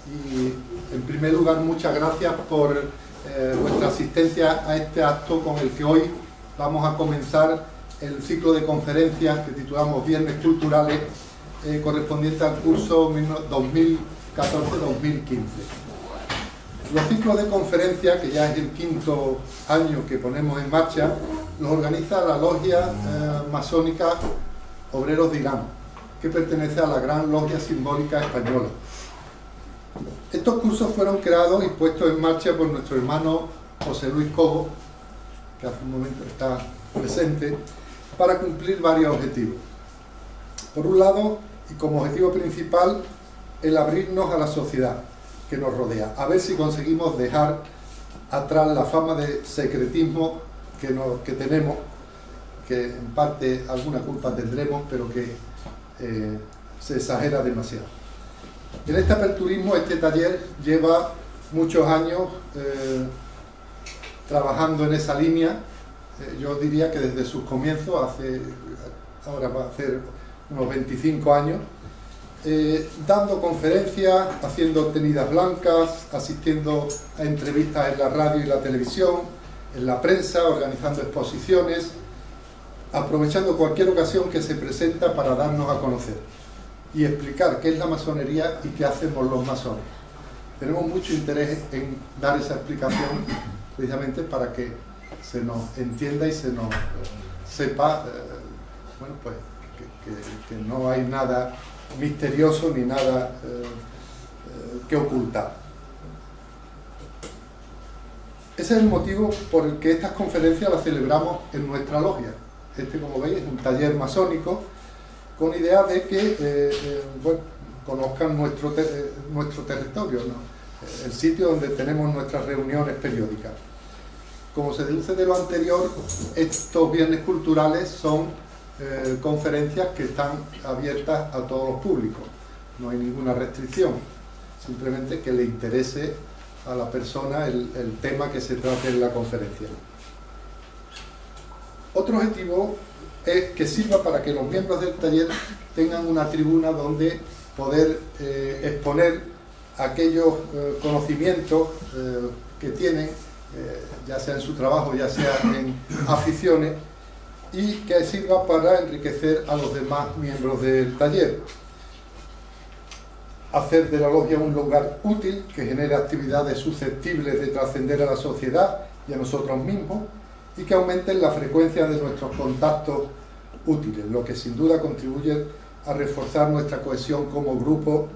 y en primer lugar muchas gracias por vuestra asistencia a este acto con el que hoy vamos a comenzar el ciclo de conferencias que titulamos Viernes Culturales, correspondiente al curso 2014-2015. Los ciclos de conferencias, que ya es el quinto año que ponemos en marcha, los organiza la logia masónica Obreros de Irán, que pertenece a la Gran Logia Simbólica Española. Estos cursos fueron creados y puestos en marcha por nuestro hermano José Luis Cobo, que hace un momento está presente, para cumplir varios objetivos. Por un lado, y como objetivo principal, el abrirnos a la sociedad que nos rodea, a ver si conseguimos dejar atrás la fama de secretismo que tenemos, que en parte alguna culpa tendremos, pero que se exagera demasiado. En este aperturismo, este taller lleva muchos años trabajando en esa línea. Yo diría que desde sus comienzos, ahora va a hacer unos 25 años, dando conferencias, haciendo tenidas blancas, asistiendo a entrevistas en la radio y la televisión, en la prensa, organizando exposiciones, aprovechando cualquier ocasión que se presenta para darnos a conocer y explicar qué es la masonería y qué hacemos los masones. Tenemos mucho interés en dar esa explicación precisamente para que se nos entienda y se nos sepa bueno, pues, que no hay nada misterioso ni nada que ocultar. Ese es el motivo por el que estas conferencias las celebramos en nuestra logia. Este, como veis, es un taller masónico con idea de que bueno, conozcan nuestro territorio, ¿no? El sitio donde tenemos nuestras reuniones periódicas. Como se deduce de lo anterior, estos viernes culturales son conferencias que están abiertas a todos los públicos. No hay ninguna restricción, simplemente que le interese a la persona el tema que se trate en la conferencia. Otro objetivo es que sirva para que los miembros del taller tengan una tribuna donde poder exponer aquellos conocimientos que tienen, ya sea en su trabajo, ya sea en aficiones, y que sirva para enriquecer a los demás miembros del taller. Hacer de la logia un lugar útil que genere actividades susceptibles de trascender a la sociedad y a nosotros mismos, y que aumenten la frecuencia de nuestros contactos útiles, lo que sin duda contribuye a reforzar nuestra cohesión como grupo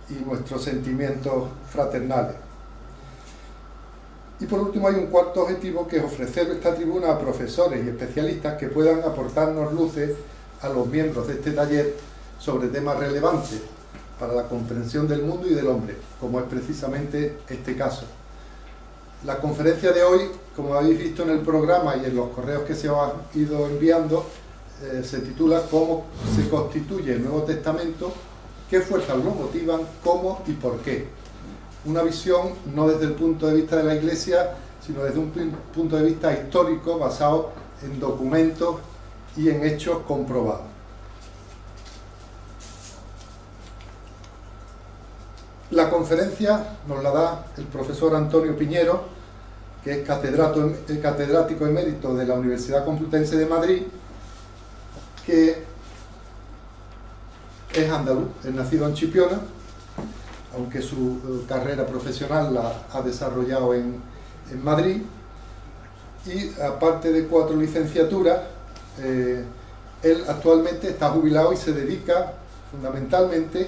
y nuestros sentimientos fraternales. Y por último hay un cuarto objetivo, que es ofrecer esta tribuna a profesores y especialistas que puedan aportarnos luces a los miembros de este taller sobre temas relevantes para la comprensión del mundo y del hombre, como es precisamente este caso. La conferencia de hoy, como habéis visto en el programa y en los correos que se os han ido enviando, se titula ¿Cómo se constituye el Nuevo Testamento? ¿Qué fuerzas lo motivan? ¿Cómo y por qué? Una visión no desde el punto de vista de la Iglesia, sino desde un punto de vista histórico basado en documentos y en hechos comprobados. La conferencia nos la da el profesor Antonio Piñero, que es catedrático emérito de la Universidad Complutense de Madrid, que es andaluz, es nacido en Chipiona, aunque su carrera profesional la ha desarrollado en Madrid, y aparte de 4 licenciaturas, él actualmente está jubilado y se dedica fundamentalmente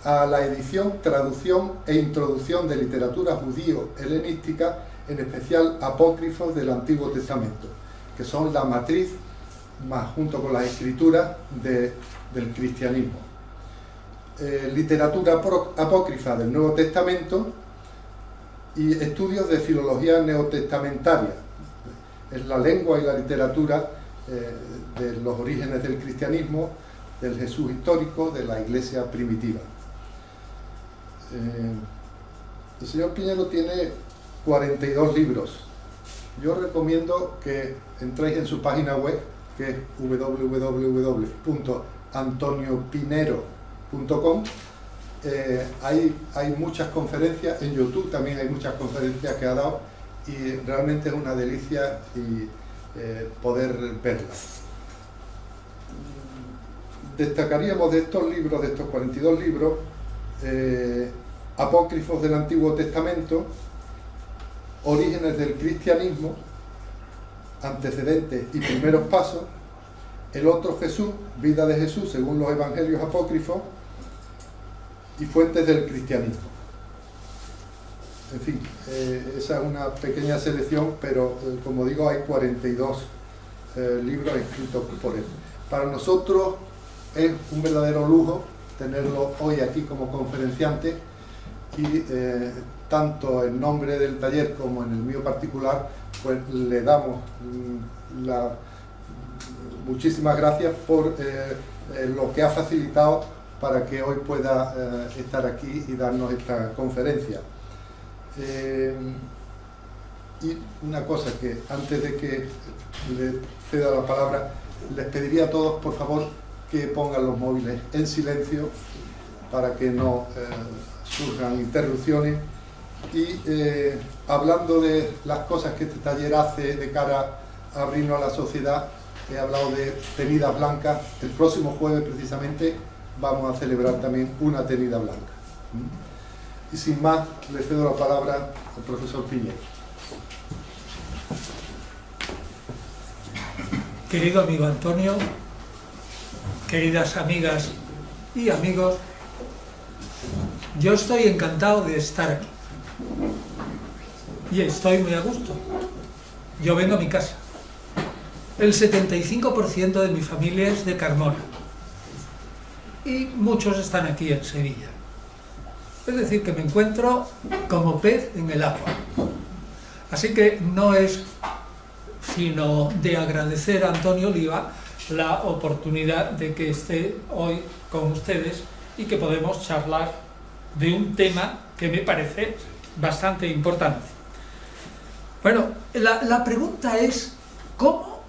a la edición, traducción e introducción de literatura judío-helenística, en especial apócrifos del Antiguo Testamento, que son la matriz, más junto con las escrituras del cristianismo. Literatura apócrifa del Nuevo Testamento y estudios de filología neotestamentaria. Es la lengua y la literatura de los orígenes del cristianismo, del Jesús histórico, de la Iglesia primitiva. El señor Piñero tiene 42 libros. Yo recomiendo que entréis en su página web, que es www.antoniopinero.com, hay muchas conferencias, en YouTube también hay muchas conferencias que ha dado, y realmente es una delicia poder verlas. Destacaríamos de estos libros, de estos 42 libros, apócrifos del Antiguo Testamento, Orígenes del cristianismo, Antecedentes y primeros pasos, El otro Jesús, Vida de Jesús según los evangelios apócrifos, y Fuentes del cristianismo. En fin, esa es una pequeña selección, pero como digo, hay 42 libros escritos por él. Para nosotros es un verdadero lujo tenerlo hoy aquí como conferenciante, y tanto en nombre del taller como en el mío particular, pues le damos muchísimas gracias por lo que ha facilitado para que hoy pueda estar aquí y darnos esta conferencia. Y una cosa, que antes de que le ceda la palabra, les pediría a todos, por favor, que pongan los móviles en silencio para que no surjan interrupciones. Y hablando de las cosas que este taller hace de cara a abrirnos a la sociedad, he hablado de tenidas blancas. El próximo jueves precisamente vamos a celebrar también una tenida blanca. Y sin más, le cedo la palabra al profesor Piñero. Querido amigo Antonio, queridas amigas y amigos, yo estoy encantado de estar aquí y estoy muy a gusto. Yo vengo a mi casa. El 75% de mi familia es de Carmona y muchos están aquí en Sevilla. Es decir, que me encuentro como pez en el agua. Así que no es sino de agradecer a Antonio Oliva la oportunidad de que esté hoy con ustedes y que podemos charlar de un tema que me parece bastante importante. Bueno, la pregunta es ¿cómo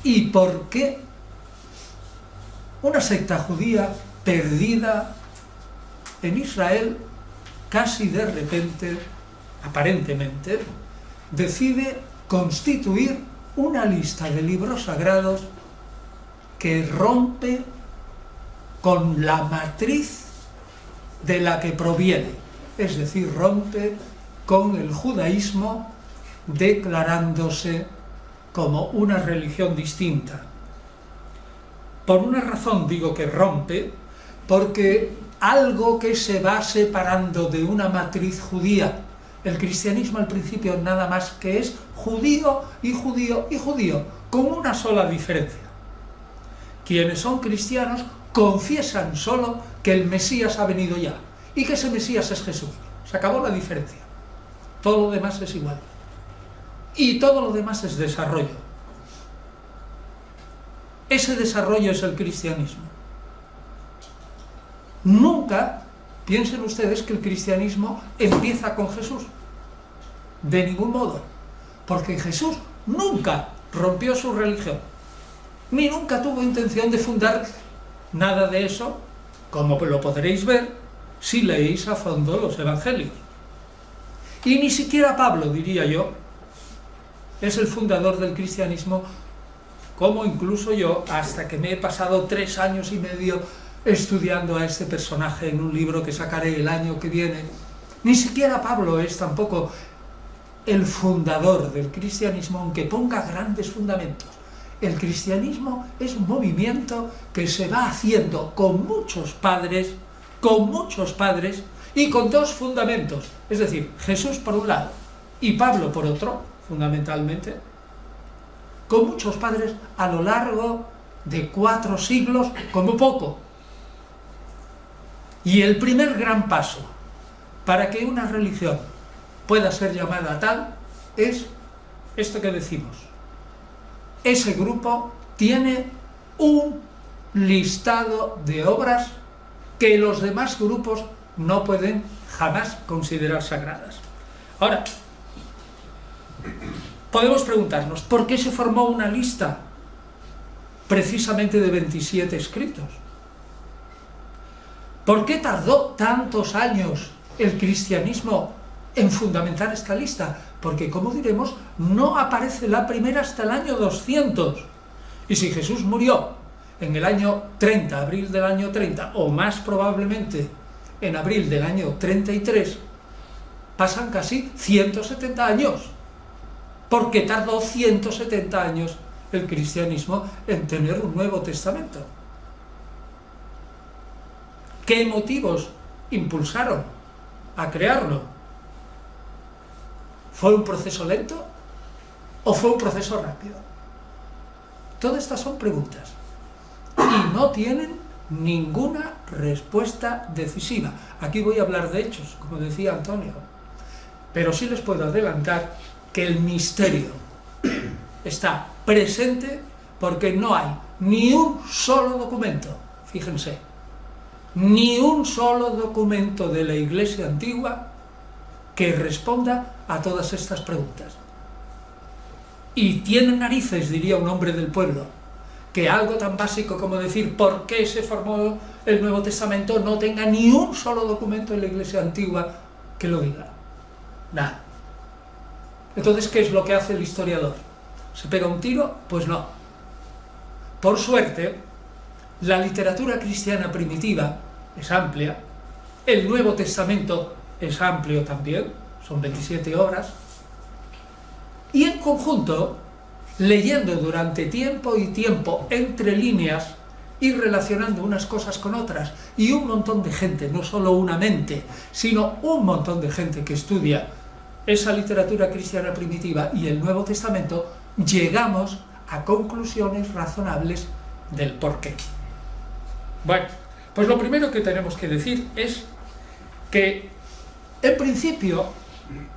y por qué una secta judía perdida en Israel casi de repente, aparentemente, decide constituir una lista de libros sagrados que rompe con la matriz de la que proviene, es decir, rompe con el judaísmo, declarándose como una religión distinta. Por una razón digo que rompe, porque algo que se va separando de una matriz judía, el cristianismo al principio nada más que es judío y judío y judío, con una sola diferencia. Quienes son cristianos confiesan solo que el Mesías ha venido ya y que ese Mesías es Jesús. Se acabó la diferencia. Todo lo demás es igual. Y todo lo demás es desarrollo. Ese desarrollo es el cristianismo. Nunca piensen ustedes que el cristianismo empieza con Jesús. De ningún modo. Porque Jesús nunca rompió su religión. Ni nunca tuvo intención de fundar nada de eso, como lo podréis ver si leéis a fondo los evangelios. Y ni siquiera Pablo, diría yo, es el fundador del cristianismo, como incluso yo, hasta que me he pasado 3 años y medio estudiando a este personaje en un libro que sacaré el año que viene. Ni siquiera Pablo es tampoco el fundador del cristianismo, aunque ponga grandes fundamentos. El cristianismo es un movimiento que se va haciendo con muchos padres y con 2 fundamentos, es decir, Jesús por un lado y Pablo por otro, fundamentalmente, con muchos padres a lo largo de 4 siglos como poco. Y el primer gran paso para que una religión pueda ser llamada tal es esto que decimos: ese grupo tiene un listado de obras que los demás grupos no pueden jamás considerar sagradas. Ahora, podemos preguntarnos, ¿por qué se formó una lista precisamente de 27 escritos? ¿Por qué tardó tantos años el cristianismo en fundamentar esta lista? Porque, como diremos, no aparece la primera hasta el año 200. Y si Jesús murió en el año 30, abril del año 30, o más probablemente en abril del año 33, pasan casi 170 años. Porque tardó 170 años el cristianismo en tener un Nuevo Testamento. ¿Qué motivos impulsaron a crearlo? ¿Fue un proceso lento o fue un proceso rápido? Todas estas son preguntas y no tienen ninguna respuesta decisiva. Aquí voy a hablar de hechos, como decía Antonio, pero sí les puedo adelantar que el misterio está presente porque no hay ni un solo documento, fíjense, ni un solo documento de la Iglesia antigua que responda a todas estas preguntas. Y tiene narices, diría un hombre del pueblo, que algo tan básico como decir por qué se formó el Nuevo Testamento no tenga ni un solo documento en la Iglesia antigua que lo diga. Nada. Entonces, ¿qué es lo que hace el historiador? ¿Se pega un tiro? Pues no. Por suerte, la literatura cristiana primitiva es amplia, el Nuevo Testamento es amplio también, son 27 obras, y en conjunto, leyendo durante tiempo y tiempo entre líneas y relacionando unas cosas con otras, y un montón de gente, no solo una mente, sino un montón de gente que estudia esa literatura cristiana primitiva y el Nuevo Testamento, llegamos a conclusiones razonables del porqué. Bueno, pues lo primero que tenemos que decir es que, en principio,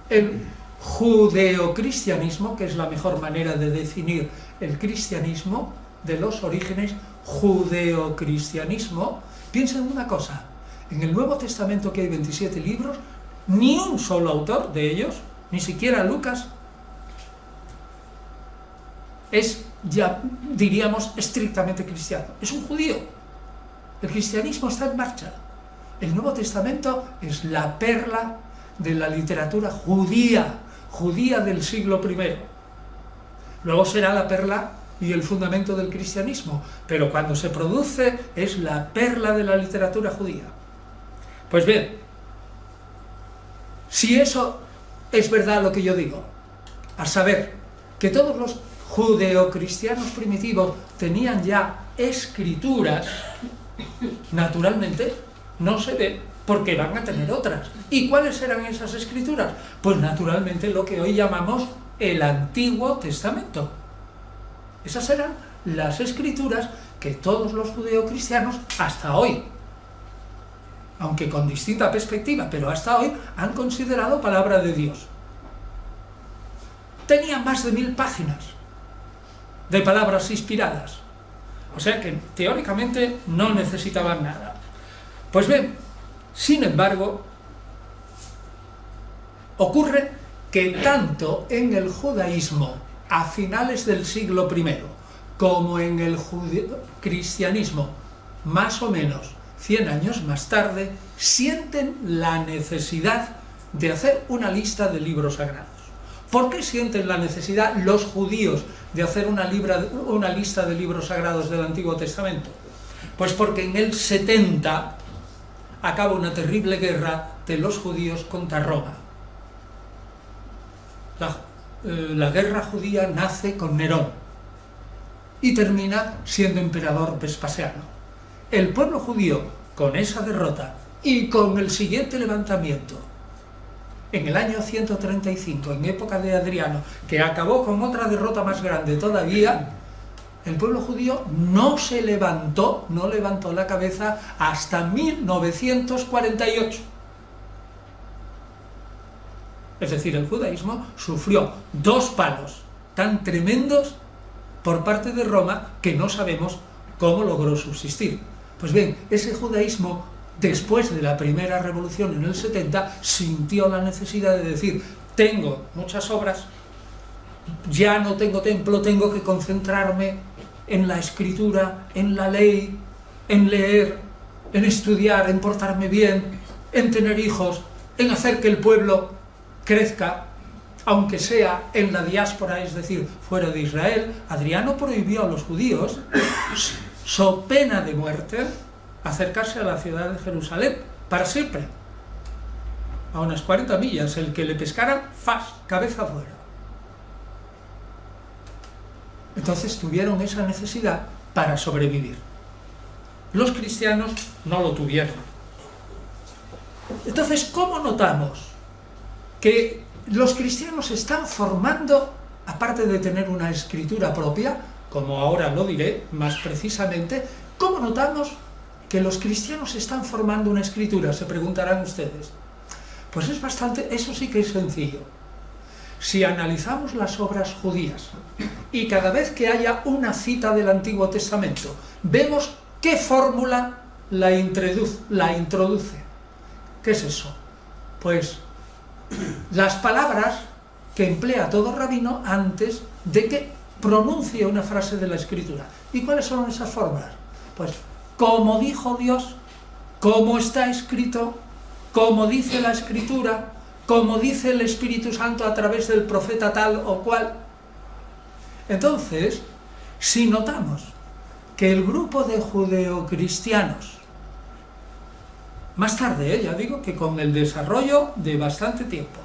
el judeocristianismo, que es la mejor manera de definir el cristianismo, de los orígenes, judeocristianismo, piensa en una cosa: en el Nuevo Testamento, que hay 27 libros, ni un solo autor de ellos, ni siquiera Lucas, es, ya diríamos, estrictamente cristiano, es un judío. El cristianismo está en marcha. El Nuevo Testamento es la perla de la literatura judía del siglo I. Luego será la perla y el fundamento del cristianismo, pero cuando se produce es la perla de la literatura judía. Pues bien, si eso es verdad lo que yo digo, a saber que todos los judeocristianos primitivos tenían ya escrituras, naturalmente no se ve porque van a tener otras. ¿Y cuáles eran esas escrituras? Pues naturalmente lo que hoy llamamos el Antiguo Testamento. Esas eran las escrituras que todos los judeocristianos hasta hoy, aunque con distinta perspectiva, pero hasta hoy, han considerado palabra de Dios. Tenían más de 1000 páginas de palabras inspiradas, o sea que teóricamente no necesitaban nada. Pues bien, sin embargo, ocurre que tanto en el judaísmo a finales del siglo I como en el cristianismo más o menos 100 años más tarde, sienten la necesidad de hacer una lista de libros sagrados. ¿Por qué sienten la necesidad los judíos de hacer una lista de libros sagrados del Antiguo Testamento? Pues porque en el 70 acaba una terrible guerra de los judíos contra Roma. La guerra judía nace con Nerón y termina siendo emperador Vespasiano. El pueblo judío, con esa derrota y con el siguiente levantamiento, en el año 135, en época de Adriano, que acabó con otra derrota más grande todavía, el pueblo judío no se levantó, no levantó la cabeza hasta 1948. Es decir, el judaísmo sufrió 2 palos tan tremendos por parte de Roma que no sabemos cómo logró subsistir. Pues bien, ese judaísmo, después de la primera revolución en el 70, sintió la necesidad de decir: tengo muchas obras, ya no tengo templo, tengo que concentrarme en la escritura, en la ley, en leer, en estudiar, en portarme bien, en tener hijos, en hacer que el pueblo crezca, aunque sea en la diáspora, es decir, fuera de Israel. Adriano prohibió a los judíos, so pena de muerte, acercarse a la ciudad de Jerusalén, para siempre. A unas 40 millas, el que le pescara, ¡fas!, cabeza afuera. Entonces tuvieron esa necesidad para sobrevivir. Los cristianos no lo tuvieron. Entonces, ¿cómo notamos que los cristianos se están formando, aparte de tener una escritura propia, como ahora lo diré más precisamente? ¿Cómo notamos que los cristianos están formando una escritura? Se preguntarán ustedes. Pues es bastante, eso sí que es sencillo. Si analizamos las obras judías y cada vez que haya una cita del Antiguo Testamento, vemos qué fórmula la introduce. ¿Qué es eso? Pues las palabras que emplea todo rabino antes de que pronuncie una frase de la Escritura. ¿Y cuáles son esas fórmulas? Pues, como dijo Dios, como está escrito, como dice la Escritura, como dice el Espíritu Santo a través del profeta tal o cual. Entonces, si notamos que el grupo de judeocristianos, más tarde, ya digo que con el desarrollo de bastante tiempo,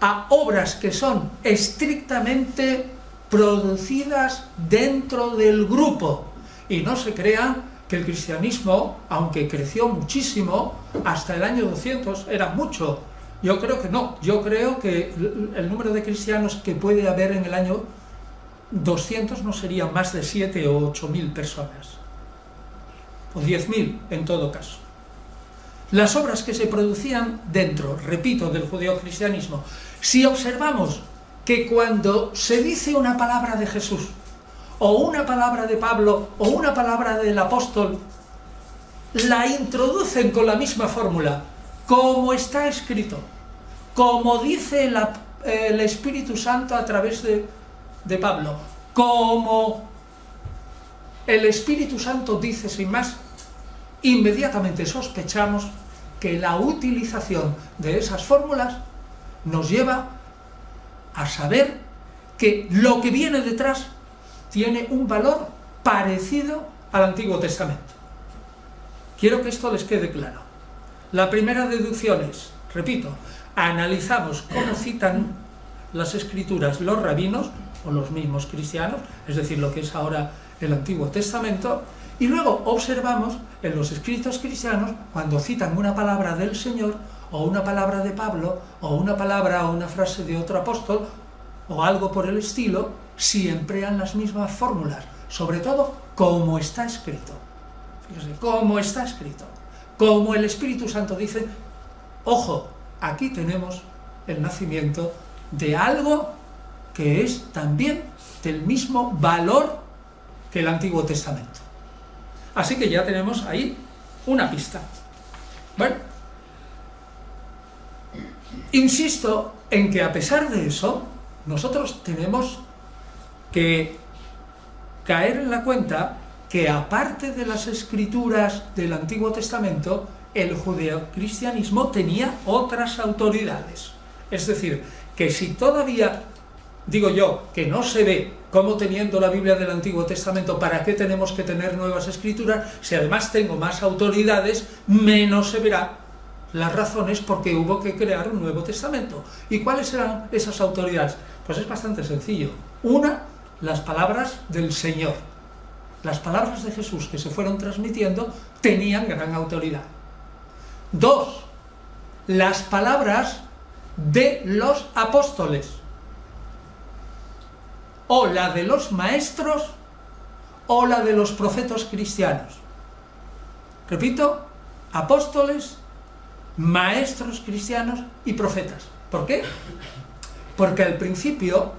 a obras que son estrictamente producidas dentro del grupo, y no se crean que el cristianismo, aunque creció muchísimo, hasta el año 200 era mucho. Yo creo que no, yo creo que el número de cristianos que puede haber en el año 200 no sería más de 7 o 8.000 personas, o 10.000 en todo caso. Las obras que se producían dentro, repito, del judeocristianismo, si observamos que cuando se dice una palabra de Jesús, o una palabra de Pablo, o una palabra del apóstol, la introducen con la misma fórmula, como está escrito, como dice el Espíritu Santo a través de Pablo, como el Espíritu Santo dice sin más, inmediatamente sospechamos que la utilización de esas fórmulas nos lleva a saber que lo que viene detrás tiene un valor parecido al Antiguo Testamento. Quiero que esto les quede claro. La primera deducción es, repito, analizamos cómo citan las Escrituras los rabinos, o los mismos cristianos, es decir, lo que es ahora el Antiguo Testamento, y luego observamos en los escritos cristianos, cuando citan una palabra del Señor, o una palabra de Pablo, o una palabra o una frase de otro apóstol, o algo por el estilo, si emplean las mismas fórmulas, sobre todo como está escrito. Fíjense, como está escrito. Como el Espíritu Santo dice, ojo, aquí tenemos el nacimiento de algo que es también del mismo valor que el Antiguo Testamento. Así que ya tenemos ahí una pista. Bueno, insisto en que a pesar de eso, nosotros tenemos que caer en la cuenta que aparte de las escrituras del Antiguo Testamento, el judeocristianismo tenía otras autoridades. Es decir, que si todavía, digo yo, que no se ve cómo teniendo la Biblia del Antiguo Testamento, ¿para qué tenemos que tener nuevas escrituras? Si además tengo más autoridades, menos se verá las razones por qué hubo que crear un Nuevo Testamento. ¿Y cuáles eran esas autoridades? Pues es bastante sencillo. Una, las palabras del Señor. Las palabras de Jesús que se fueron transmitiendo tenían gran autoridad. Dos, las palabras de los apóstoles, o la de los maestros, o la de los profetas cristianos. Repito, apóstoles, maestros cristianos y profetas. ¿Por qué? Porque al principio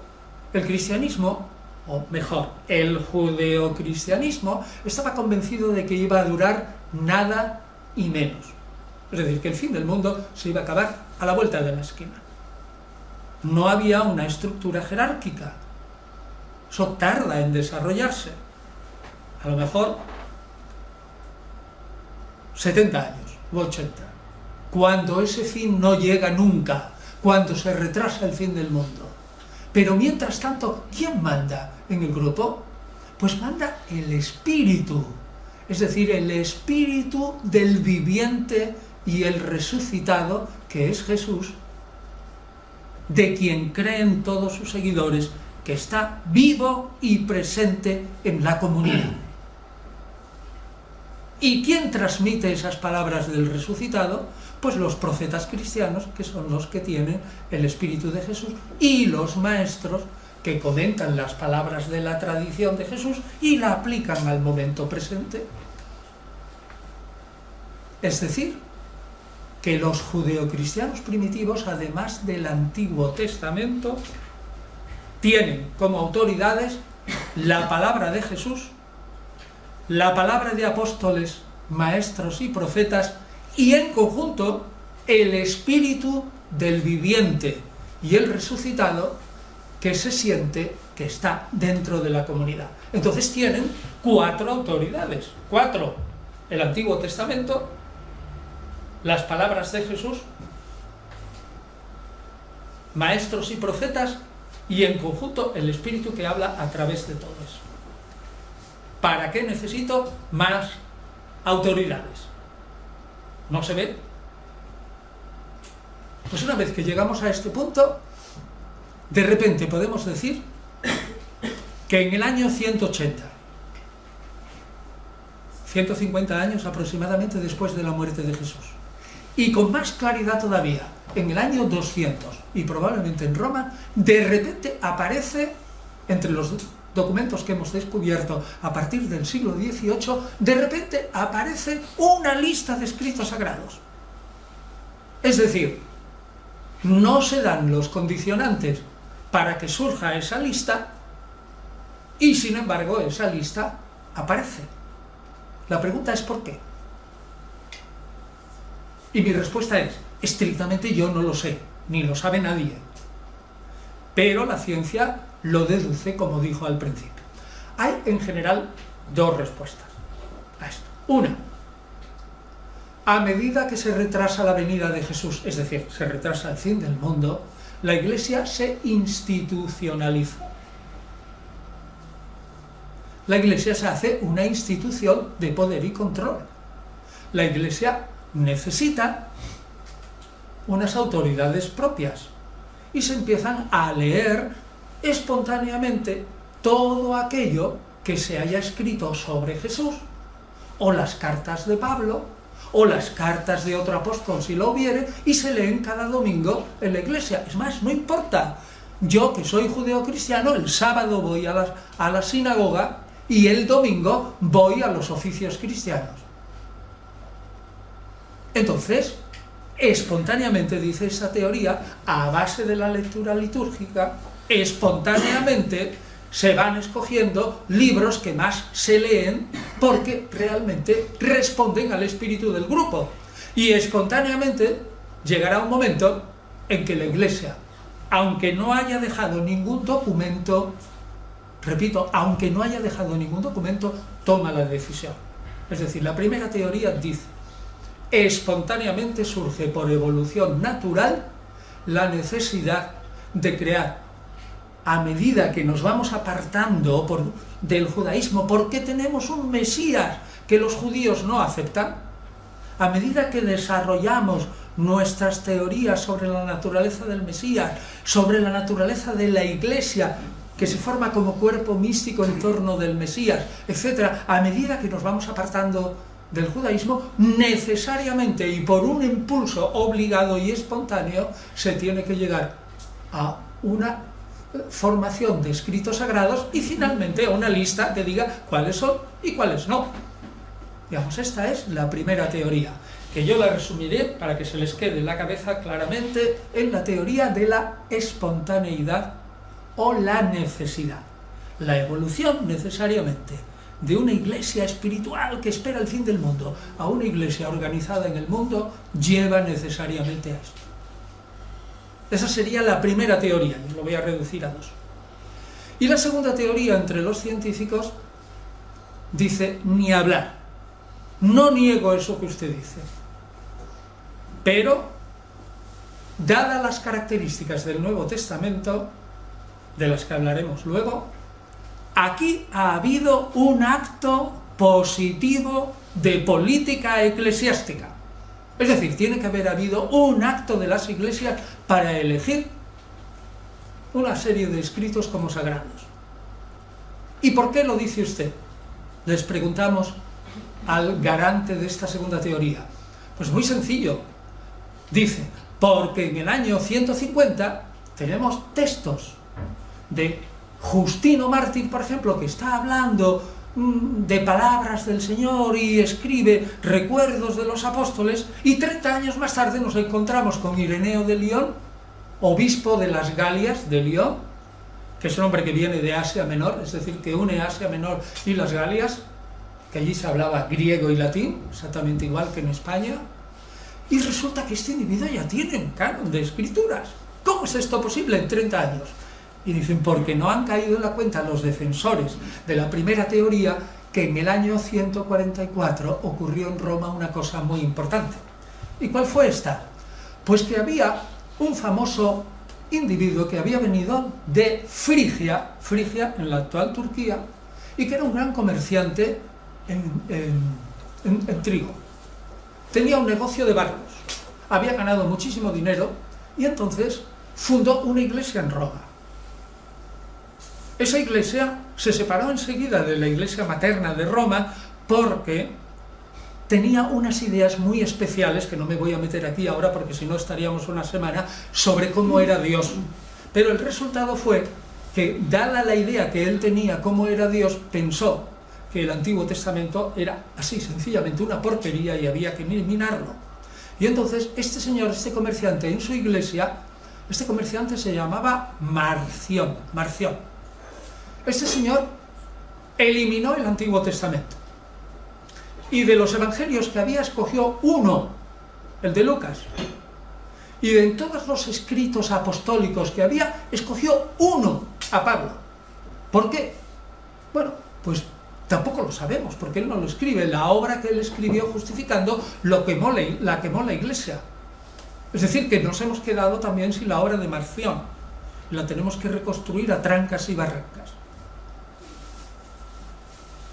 el cristianismo, o mejor, el judeocristianismo, estaba convencido de que iba a durar nada y menos. Es decir, que el fin del mundo se iba a acabar a la vuelta de la esquina. No había una estructura jerárquica. Eso tarda en desarrollarse. A lo mejor 70 años u 80, cuando ese fin no llega nunca, cuando se retrasa el fin del mundo. Pero mientras tanto, ¿quién manda en el grupo? Pues manda el Espíritu, es decir, el Espíritu del viviente y el resucitado, que es Jesús, de quien creen todos sus seguidores, que está vivo y presente en la comunidad. ¿Y quién transmite esas palabras del resucitado? Pues los profetas cristianos, que son los que tienen el Espíritu de Jesús, y los maestros que comentan las palabras de la tradición de Jesús y la aplican al momento presente. Es decir, que los judeocristianos primitivos, además del Antiguo Testamento, tienen como autoridades la palabra de Jesús, la palabra de apóstoles, maestros y profetas, y en conjunto el Espíritu del viviente y el resucitado, que se siente que está dentro de la comunidad. Entonces tienen 4 autoridades, 4: el Antiguo Testamento, las palabras de Jesús, maestros y profetas, y en conjunto el Espíritu que habla a través de todo eso. ¿Para qué necesito más autoridades? ¿No se ve? Pues una vez que llegamos a este punto, de repente podemos decir que en el año 180, 150 años aproximadamente después de la muerte de Jesús, y con más claridad todavía, en el año 200, y probablemente en Roma, de repente aparece, entre los documentos que hemos descubierto a partir del siglo XVIII, de repente aparece una lista de escritos sagrados. Es decir, no se dan los condicionantes para que surja esa lista, y sin embargo esa lista aparece. La pregunta es ¿por qué? Y mi respuesta es, estrictamente yo no lo sé, ni lo sabe nadie. Pero la ciencia lo deduce, como dijo al principio. Hay en general 2 respuestas a esto. Una, a medida que se retrasa la venida de Jesús, es decir, se retrasa el fin del mundo, la Iglesia se institucionaliza. La Iglesia se hace una institución de poder y control. La Iglesia necesita unas autoridades propias y se empiezan a leer espontáneamente todo aquello que se haya escrito sobre Jesús, o las cartas de Pablo, o las cartas de otro apóstol si lo hubiere, y se leen cada domingo en la Iglesia. Es más, no importa, yo que soy judeocristiano, el sábado voy a la sinagoga y el domingo voy a los oficios cristianos. Entonces, espontáneamente, dice esa teoría, a base de la lectura litúrgica, espontáneamente se van escogiendo libros que más se leen porque realmente responden al espíritu del grupo. Y espontáneamente llegará un momento en que la Iglesia, aunque no haya dejado ningún documento, repito, aunque no haya dejado ningún documento, toma la decisión. Es decir, la primera teoría dice, espontáneamente surge por evolución natural la necesidad de crear, a medida que nos vamos apartando del judaísmo, porque tenemos un Mesías que los judíos no aceptan, a medida que desarrollamos nuestras teorías sobre la naturaleza del Mesías, sobre la naturaleza de la Iglesia, que se forma como cuerpo místico en torno del Mesías, etc., a medida que nos vamos apartando del judaísmo, necesariamente y por un impulso obligado y espontáneo, se tiene que llegar a una formación de escritos sagrados y finalmente a una lista que diga cuáles son y cuáles no. Digamos, esta es la primera teoría, que yo la resumiré para que se les quede en la cabeza claramente en la teoría de la espontaneidad o la necesidad. La evolución necesariamente de una iglesia espiritual que espera el fin del mundo a una iglesia organizada en el mundo lleva necesariamente a esto. Esa sería la primera teoría, y lo voy a reducir a 2. Y la segunda teoría entre los científicos dice ni hablar. No niego eso que usted dice. Pero, dadas las características del Nuevo Testamento, de las que hablaremos luego, aquí ha habido un acto positivo de política eclesiástica. Es decir, tiene que haber habido un acto de las iglesias para elegir una serie de escritos como sagrados. ¿Y por qué lo dice usted? Les preguntamos al garante de esta segunda teoría. Pues muy sencillo. Dice, porque en el año 150 tenemos textos de Justino Mártir, por ejemplo, que está hablando de palabras del Señor y escribe recuerdos de los apóstoles, y 30 años más tarde nos encontramos con Ireneo de Lyon, obispo de las Galias de Lyon, que es un hombre que viene de Asia Menor, es decir, que une Asia Menor y las Galias, que allí se hablaba griego y latín, exactamente igual que en España, y resulta que este individuo ya tiene un canon de escrituras. ¿Cómo es esto posible en 30 años? Y dicen, porque no han caído en la cuenta los defensores de la primera teoría que en el año 144 ocurrió en Roma una cosa muy importante. ¿Y cuál fue esta? Pues que había un famoso individuo que había venido de Frigia en la actual Turquía, y que era un gran comerciante en trigo. Tenía un negocio de barcos, había ganado muchísimo dinero, y entonces fundó una iglesia en Roma. Esa iglesia se separó enseguida de la iglesia materna de Roma porque tenía unas ideas muy especiales, que no me voy a meter aquí ahora porque si no estaríamos una semana, sobre cómo era Dios. Pero el resultado fue que, dada la idea que él tenía cómo era Dios, pensó que el Antiguo Testamento era así, sencillamente una porquería y había que eliminarlo. Y entonces este señor, este comerciante, en su iglesia, este comerciante se llamaba Marción. Este señor eliminó el Antiguo Testamento. Y de los evangelios que había, escogió uno, el de Lucas. Y de todos los escritos apostólicos que había, escogió uno, a Pablo. ¿Por qué? Bueno, pues tampoco lo sabemos, porque él no lo escribe. La obra que él escribió justificando la quemó la iglesia. Es decir, que nos hemos quedado también sin la obra de Marción. La tenemos que reconstruir a trancas y barrancas.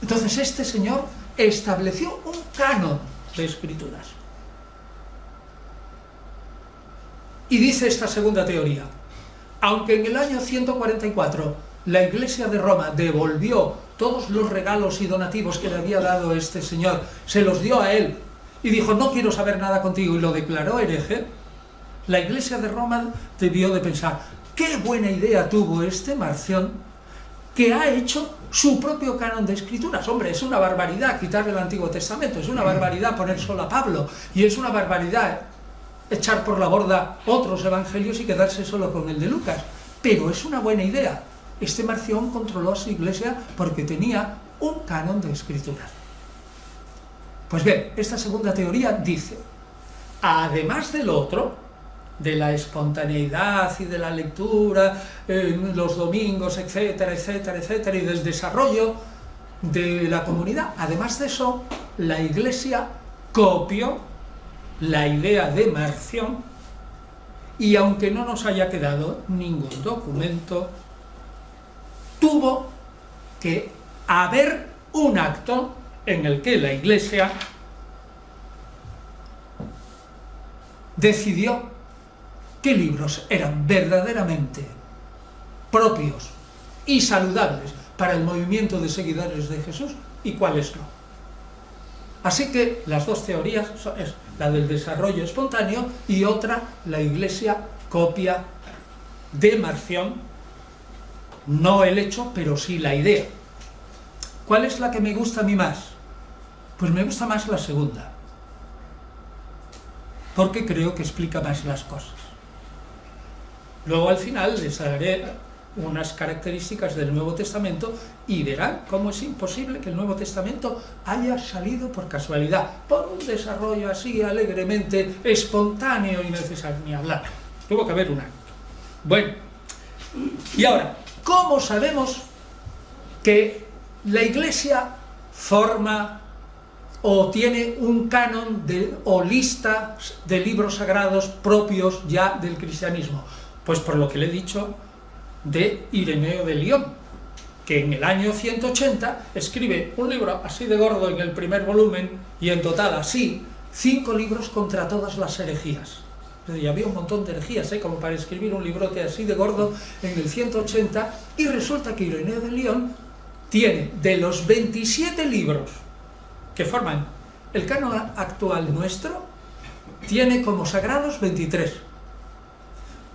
Entonces este señor estableció un canon de escrituras. Y dice esta segunda teoría, aunque en el año 144 la Iglesia de Roma devolvió todos los regalos y donativos que le había dado este señor, se los dio a él, y dijo, no quiero saber nada contigo, y lo declaró hereje, la Iglesia de Roma debió de pensar, qué buena idea tuvo este Marción, que ha hecho su propio canon de escrituras. Hombre, es una barbaridad quitarle el Antiguo Testamento, es una barbaridad poner solo a Pablo, y es una barbaridad echar por la borda otros evangelios y quedarse solo con el de Lucas. Pero es una buena idea. Este Marción controló a su iglesia porque tenía un canon de escrituras. Pues bien, esta segunda teoría dice, además del otro, de la espontaneidad y de la lectura, los domingos, etcétera, etcétera, etcétera, y del desarrollo de la comunidad, además de eso, la Iglesia copió la idea de Marción, y aunque no nos haya quedado ningún documento, tuvo que haber un acto en el que la Iglesia decidió qué libros eran verdaderamente propios y saludables para el movimiento de seguidores de Jesús y cuáles no. Así que las dos teorías es la del desarrollo espontáneo y otra, la Iglesia copia de Marción, no el hecho, pero sí la idea. ¿Cuál es la que me gusta a mí más? Pues me gusta más la segunda, porque creo que explica más las cosas. Luego al final les daré unas características del Nuevo Testamento y verán cómo es imposible que el Nuevo Testamento haya salido por casualidad, por un desarrollo así alegremente espontáneo y necesario, ni hablar. Tuvo que haber un acto. Bueno, y ahora, ¿cómo sabemos que la Iglesia forma o tiene un canon o lista de libros sagrados propios ya del cristianismo? Pues por lo que le he dicho de Ireneo de Lyon, que en el año 180 escribe un libro así de gordo en el primer volumen, y en total así 5 libros contra todas las herejías. Y había un montón de herejías, como para escribir un librote así de gordo en el 180, y resulta que Ireneo de Lyon tiene, de los 27 libros que forman el canon actual nuestro, tiene como sagrados 23.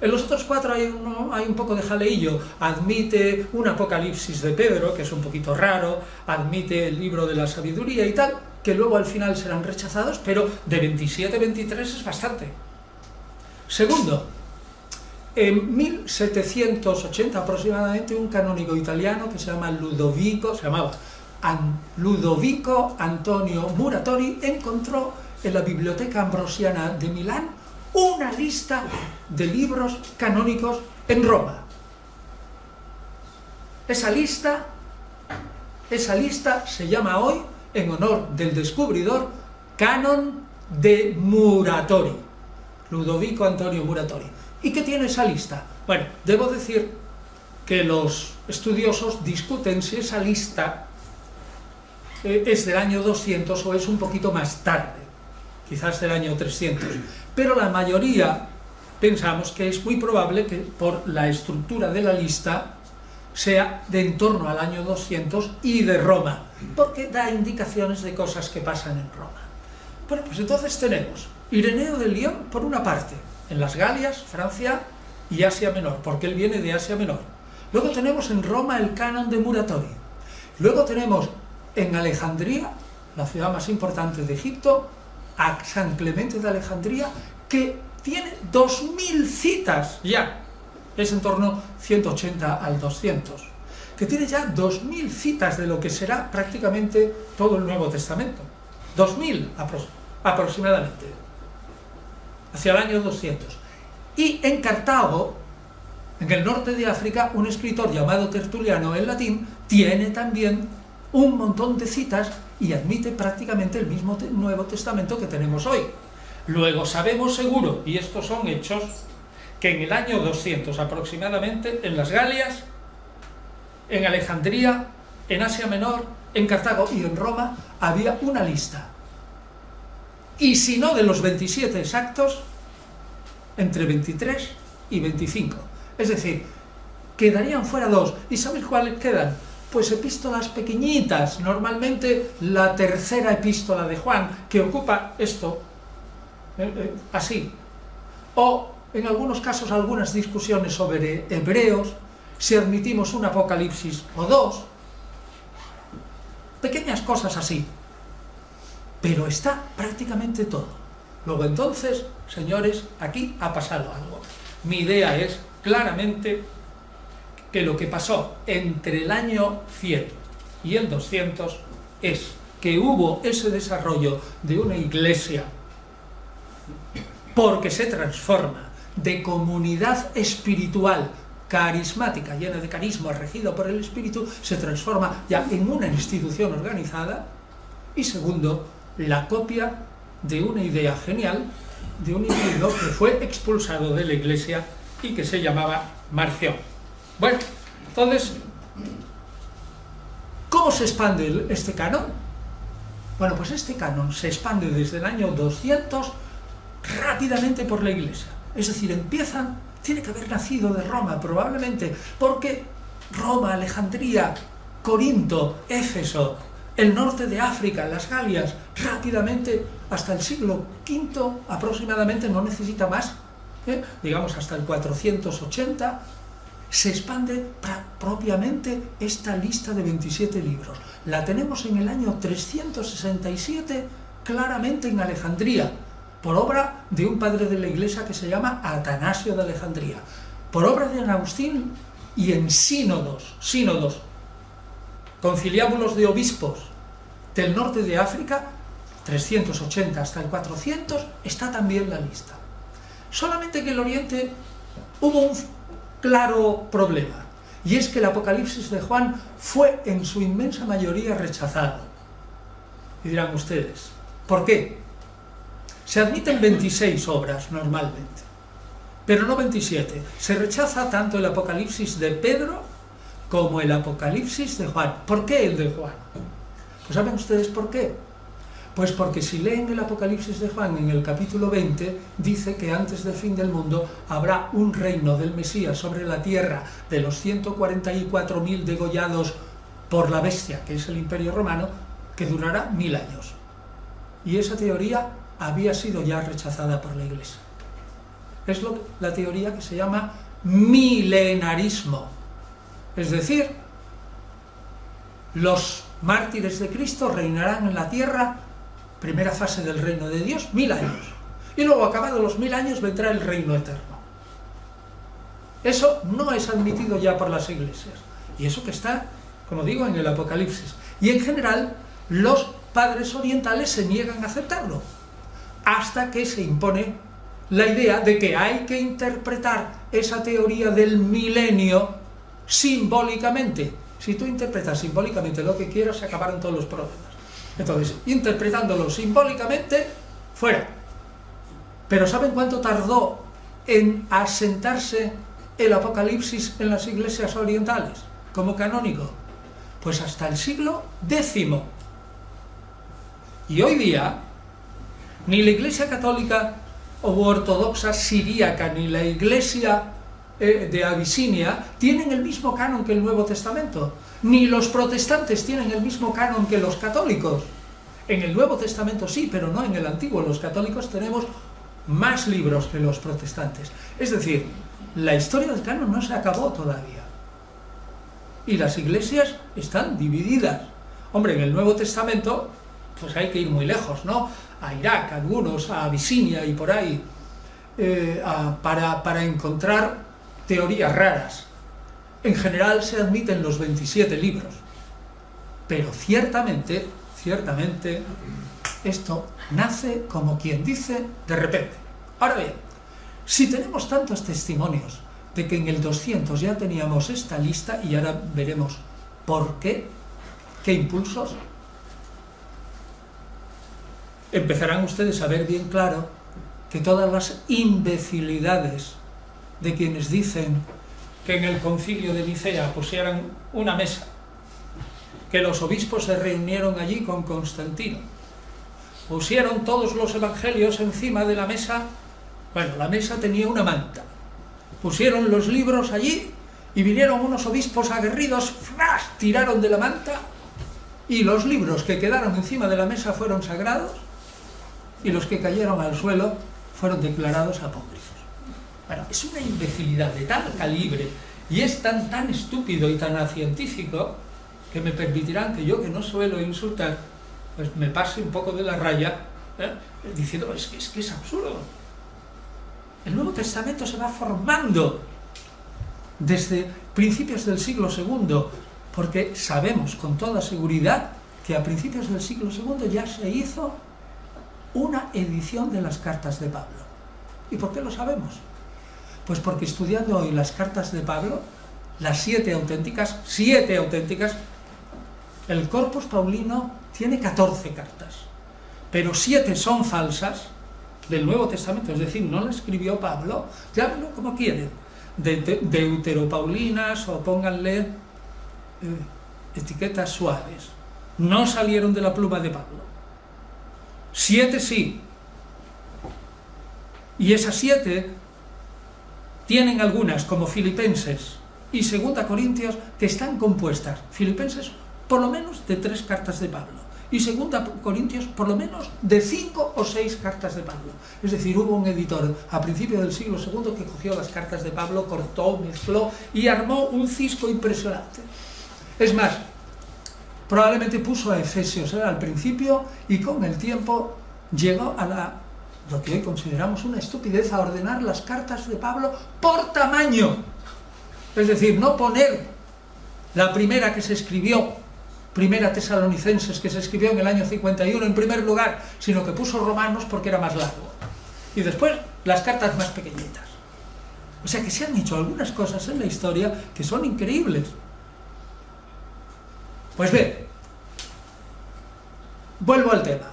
En los otros 4 hay un poco de jaleillo. Admite un Apocalipsis de Pedro, que es un poquito raro, admite el libro de la sabiduría y tal, que luego al final serán rechazados, pero de 27 a 23 es bastante. Segundo, en 1780 aproximadamente, un canónigo italiano que se llamaba Ludovico Antonio Muratori encontró en la Biblioteca Ambrosiana de Milán una lista de libros canónicos en Roma. Esa lista se llama hoy, en honor del descubridor, Canon de Muratori, Ludovico Antonio Muratori. ¿Y qué tiene esa lista? Bueno, debo decir que los estudiosos discuten si esa lista es del año 200 o es un poquito más tarde, quizás del año 300, pero la mayoría pensamos que es muy probable que por la estructura de la lista sea de en torno al año 200 y de Roma, porque da indicaciones de cosas que pasan en Roma. Bueno, pues entonces tenemos Ireneo de Lyon, por una parte, en las Galias, Francia y Asia Menor, porque él viene de Asia Menor. Luego tenemos en Roma el canon de Muratori. Luego tenemos en Alejandría, la ciudad más importante de Egipto, a San Clemente de Alejandría, que tiene 2000 citas ya, es en torno 180 al 200, que tiene ya 2000 citas de lo que será prácticamente todo el Nuevo Testamento, 2000 aproximadamente, hacia el año 200. Y en Cartago, en el norte de África, un escritor llamado Tertuliano en latín tiene también un montón de citas y admite prácticamente el mismo Nuevo Testamento que tenemos hoy. Luego sabemos seguro, y estos son hechos, que en el año 200 aproximadamente, en las Galias, en Alejandría, en Asia Menor, en Cartago y en Roma, había una lista. Y si no de los 27 exactos, entre 23 y 25. Es decir, quedarían fuera 2. ¿Y sabéis cuáles quedan? Pues epístolas pequeñitas, normalmente la tercera epístola de Juan, que ocupa esto, así. O, en algunos casos, algunas discusiones sobre Hebreos, si admitimos un Apocalipsis o 2, pequeñas cosas así. Pero está prácticamente todo. Luego entonces, señores, aquí ha pasado algo. Mi idea es claramente que lo que pasó entre el año 100 y el 200 es que hubo ese desarrollo de una iglesia porque se transforma de comunidad espiritual carismática, llena de carisma, regido por el espíritu, se transforma ya en una institución organizada. Y segundo, la copia de una idea genial de un individuo que fue expulsado de la iglesia y que se llamaba Marción. Bueno, entonces, ¿cómo se expande este canon? Bueno, pues este canon se expande desde el año 200 rápidamente por la iglesia. Es decir, tiene que haber nacido de Roma probablemente, porque Roma, Alejandría, Corinto, Éfeso, el norte de África, las Galias, rápidamente, hasta el siglo V aproximadamente, no necesita más, digamos hasta el 480, se expande propiamente esta lista de 27 libros. La tenemos en el año 367 claramente en Alejandría, por obra de un padre de la iglesia que se llama Atanasio de Alejandría, por obra de Agustín y en sínodos, conciliábulos de obispos del norte de África, 380 hasta el 400, está también la lista. Solamente que en el Oriente hubo un claro problema, y es que el Apocalipsis de Juan fue en su inmensa mayoría rechazado. Y dirán ustedes, ¿por qué? Se admiten 26 obras normalmente, pero no 27. Se rechaza tanto el Apocalipsis de Pedro como el Apocalipsis de Juan. ¿Por qué el de Juan? Pues ¿saben ustedes por qué? Pues porque si leen el Apocalipsis de Juan en el capítulo 20, dice que antes del fin del mundo habrá un reino del Mesías sobre la tierra de los 144.000 degollados por la bestia, que es el Imperio Romano, que durará 1000 años. Y esa teoría había sido ya rechazada por la Iglesia. Es la teoría que se llama milenarismo. Es decir, los mártires de Cristo reinarán en la tierra, primera fase del reino de Dios, 1000 años. Y luego, acabados los 1000 años, vendrá el reino eterno. Eso no es admitido ya por las iglesias. Y eso que está, como digo, en el Apocalipsis. Y en general, los padres orientales se niegan a aceptarlo, hasta que se impone la idea de que hay que interpretar esa teoría del milenio simbólicamente. Si tú interpretas simbólicamente lo que quieras, se acabaron todos los problemas. Entonces, interpretándolo simbólicamente, fuera. Pero ¿saben cuánto tardó en asentarse el Apocalipsis en las iglesias orientales como canónico? Pues hasta el siglo X. Y hoy día, ni la Iglesia católica o ortodoxa siríaca, ni la Iglesia de Abisinia tienen el mismo canon que el Nuevo Testamento. Ni los protestantes tienen el mismo canon que los católicos. En el Nuevo Testamento sí, pero no en el Antiguo. Los católicos tenemos más libros que los protestantes. Es decir, la historia del canon no se acabó todavía. Y las iglesias están divididas. Hombre, en el Nuevo Testamento, pues hay que ir muy lejos, ¿no? A Irak, algunos, a Abisinia y por ahí, para encontrar teorías raras. En general se admiten los 27 libros, pero ciertamente, esto nace, como quien dice, de repente. Ahora bien, si tenemos tantos testimonios de que en el 200 ya teníamos esta lista, y ahora veremos por qué, qué impulsos, empezarán ustedes a ver bien claro que todas las imbecilidades de quienes dicen que en el concilio de Nicea pusieran una mesa, que los obispos se reunieron allí con Constantino, pusieron todos los evangelios encima de la mesa. Bueno, la mesa tenía una manta, pusieron los libros allí y vinieron unos obispos aguerridos, ¡flash!, tiraron de la manta y los libros que quedaron encima de la mesa fueron sagrados y los que cayeron al suelo fueron declarados apócrifos. Bueno, es una imbecilidad de tal calibre y es tan estúpido y tan acientífico que me permitirán que yo, que no suelo insultar, pues me pase un poco de la raya, diciendo, es que es absurdo. El Nuevo Testamento se va formando desde principios del siglo II, porque sabemos con toda seguridad que a principios del siglo II ya se hizo una edición de las cartas de Pablo. ¿Y por qué lo sabemos? Pues porque estudiando hoy las cartas de Pablo, las 7 auténticas, el Corpus Paulino tiene 14 cartas, pero 7 son falsas del Nuevo Testamento, es decir, no la escribió Pablo, llámenlo como quieren, deuteropaulinas o pónganle etiquetas suaves, no salieron de la pluma de Pablo. 7 sí, y esas 7 tienen algunas, como Filipenses y 2 Corintios, que están compuestas, Filipenses por lo menos de 3 cartas de Pablo, y 2 Corintios por lo menos de 5 o 6 cartas de Pablo. Es decir, hubo un editor a principios del siglo II que cogió las cartas de Pablo, cortó, mezcló y armó un cisco impresionante. Es más, probablemente puso a Efesios al principio y con el tiempo llegó a lo que hoy consideramos una estupidez, a ordenar las cartas de Pablo por tamaño. Es decir, no poner la primera que se escribió, Primera Tesalonicenses, que se escribió en el año 51 en primer lugar, sino que puso Romanos porque era más largo. Y después las cartas más pequeñitas. O sea que se han hecho algunas cosas en la historia que son increíbles. Pues bien, Vuelvo al tema.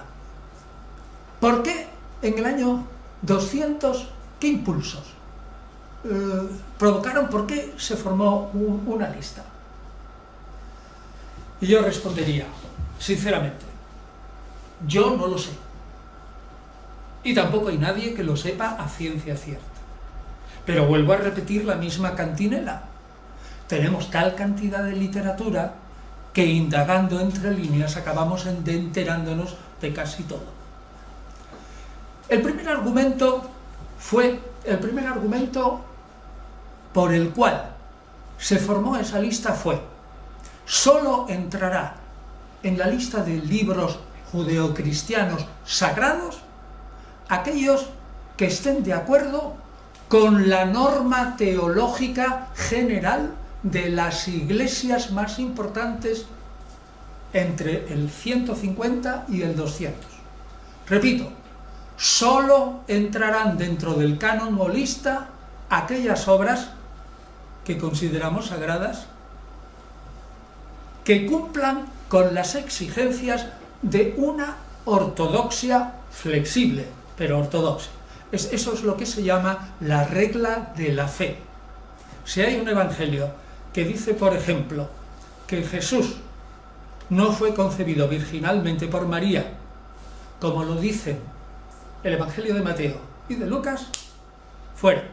¿Por qué en el año 200, qué impulsos provocaron? ¿Por qué se formó una lista? Y yo respondería, sinceramente, yo no lo sé. Y tampoco hay nadie que lo sepa a ciencia cierta. Pero vuelvo a repetir la misma cantinela. Tenemos tal cantidad de literatura que indagando entre líneas acabamos enterándonos de casi todo. El primer argumento por el cual se formó esa lista fue: solo entrará en la lista de libros judeocristianos sagrados aquellos que estén de acuerdo con la norma teológica general de las iglesias más importantes entre el 150 y el 200. Repito, solo entrarán dentro del canon o lista aquellas obras que consideramos sagradas, que cumplan con las exigencias de una ortodoxia flexible, pero ortodoxa. Eso es lo que se llama la regla de la fe. Si hay un evangelio que dice, por ejemplo, que Jesús no fue concebido virginalmente por María, como lo dicen el evangelio de Mateo y de Lucas, fuera.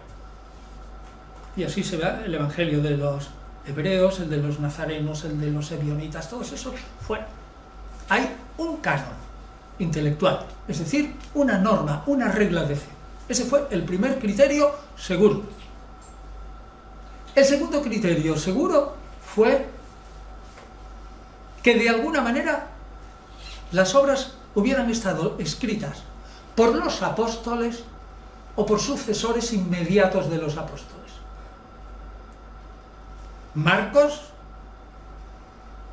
Y así se va el evangelio de los hebreos, el de los nazarenos, el de los ebionitas, todos esos fuera. Hay un canon intelectual, es decir, una norma, una regla de fe. Ese fue el primer criterio seguro. El segundo criterio seguro fue que de alguna manera las obras hubieran estado escritas por los apóstoles o por sucesores inmediatos de los apóstoles. Marcos,